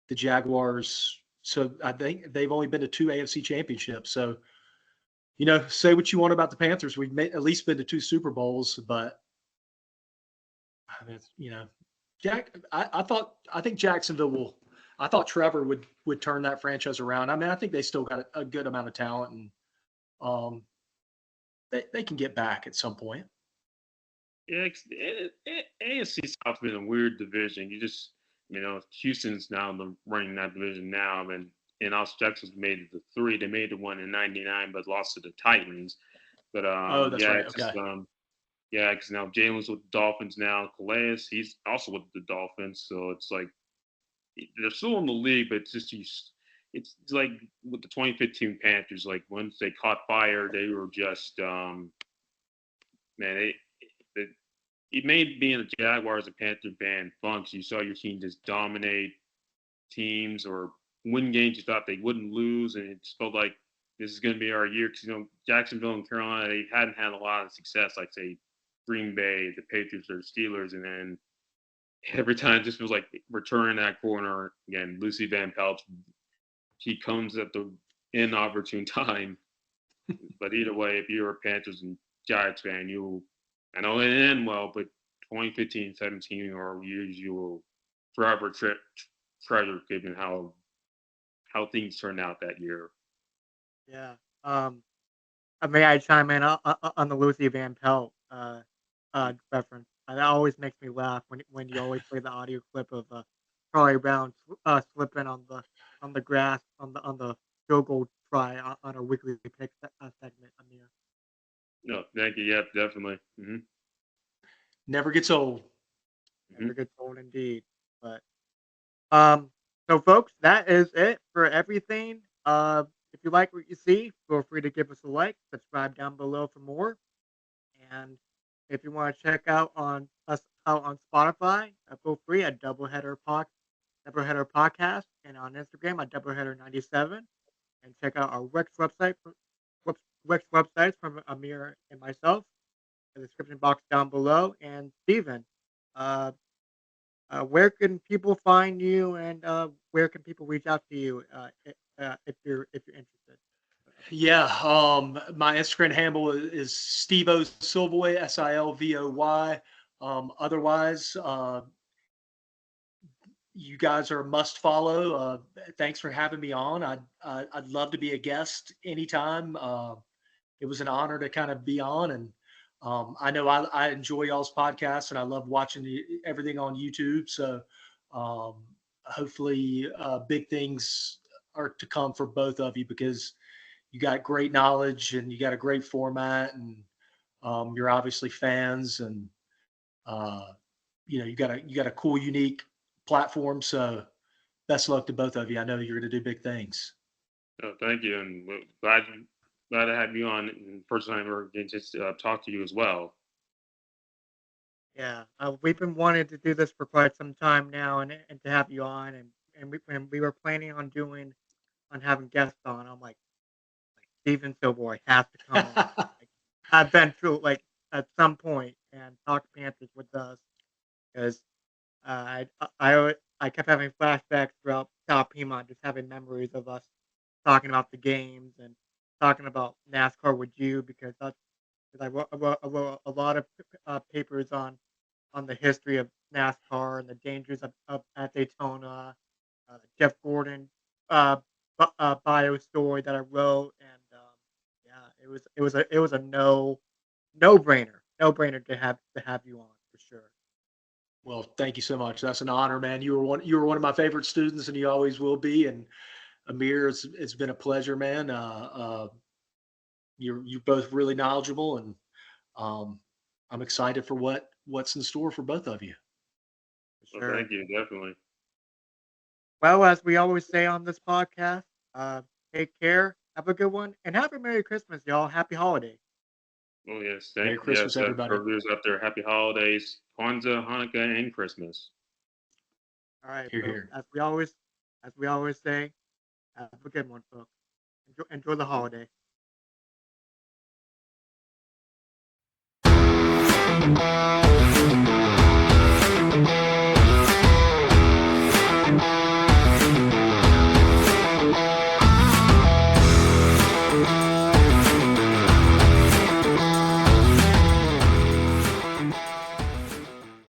the Jaguars. So I think they've only been to two AFC championships. So, say what you want about the Panthers, we've at least been to two Super Bowls, but I mean, I think Jacksonville I thought Trevor would turn that franchise around. I mean, I think they still got a good amount of talent, and they can get back at some point. Yeah, AFC South's been a weird division. Houston's now running that division now, and also Jackson's made it to 3. They made the one in '99, but lost to the Titans. But that's right. Okay. Because now Jalen's with the Dolphins now. Calais, he's also with the Dolphins. So it's like they're still in the league, but it's like with the 2015 Panthers. Like once they caught fire, they were just it made being a Jaguars and Panther fan fun. You saw your team just dominate teams or win games you thought they wouldn't lose, and it just felt like this is going to be our year. Because Jacksonville and Carolina, they hadn't had a lot of success, like say Green Bay, the Patriots, or the Steelers, and then every time it just feels like we're turning that corner again. Lucy Van Pelt, he comes at the inopportune time. But either way, if you're a Panthers and Giants fan, I know it didn't end well, but 2015, 17 are years you will forever treasure, given how things turned out that year. Yeah. May I chime in on the Lucy Van Pelt reference? That always makes me laugh when you always play the audio clip of Charlie Brown slipping on the grass on the field goal try on our weekly pick segment. Amir. No, thank you. Yeah, definitely. Mm-hmm. Never gets old. Never gets old indeed. But so folks, that is it for everything. If you like what you see, feel free to give us a like, subscribe down below for more. And if you want to check out on us out on Spotify, feel free at Doubleheader Podcast, and on Instagram at Doubleheader97. And check out our Wix websites from Amir and myself in the description box down below. And Stephen, uh, where can people find you, and where can people reach out to you if you're interested? Yeah, my Instagram handle is Stevo Silvoy, Silvoy. Otherwise, you guys are a must follow. Thanks for having me on. I'd love to be a guest anytime. It was an honor to kind of be on, and I know I enjoy y'all's podcast, and I love watching everything on YouTube. So hopefully, big things are to come for both of you, because you got great knowledge and you got a great format, and you're obviously fans, and you got a cool, unique platform. So best of luck to both of you. I know you're going to do big things. Oh, thank you, and we're glad to have you on. And first time we're getting to talk to you as well. Yeah, we've been wanting to do this for quite some time now, and to have you on, and we were planning on having guests on. I'm like Stephen Silvoy has to come on. Like, I've been through like at some point and talk Panthers with us, because I kept having flashbacks throughout South Piedmont, just having memories of us talking about the games and talking about NASCAR with you, because I wrote a lot of papers on the history of NASCAR and the dangers of at Daytona. Jeff Gordon bio story that I wrote, and yeah, it was a no brainer to have you on for sure. Well, thank you so much. That's an honor, man. You were one of my favorite students, and you always will be. And Amir, it's been a pleasure, man. You're both really knowledgeable, and I'm excited for what's in store for both of you. For Well, sure. thank you, definitely. Well, as we always say on this podcast, take care, have a good one, and have a Merry Christmas, y'all. Happy holidays. Oh yes, Merry Christmas, everybody. For viewers out there, happy holidays, Kwanzaa, Hanukkah, and Christmas. All right, Hear, folks, hear. as we always say, have a good one, folks. Enjoy the holiday.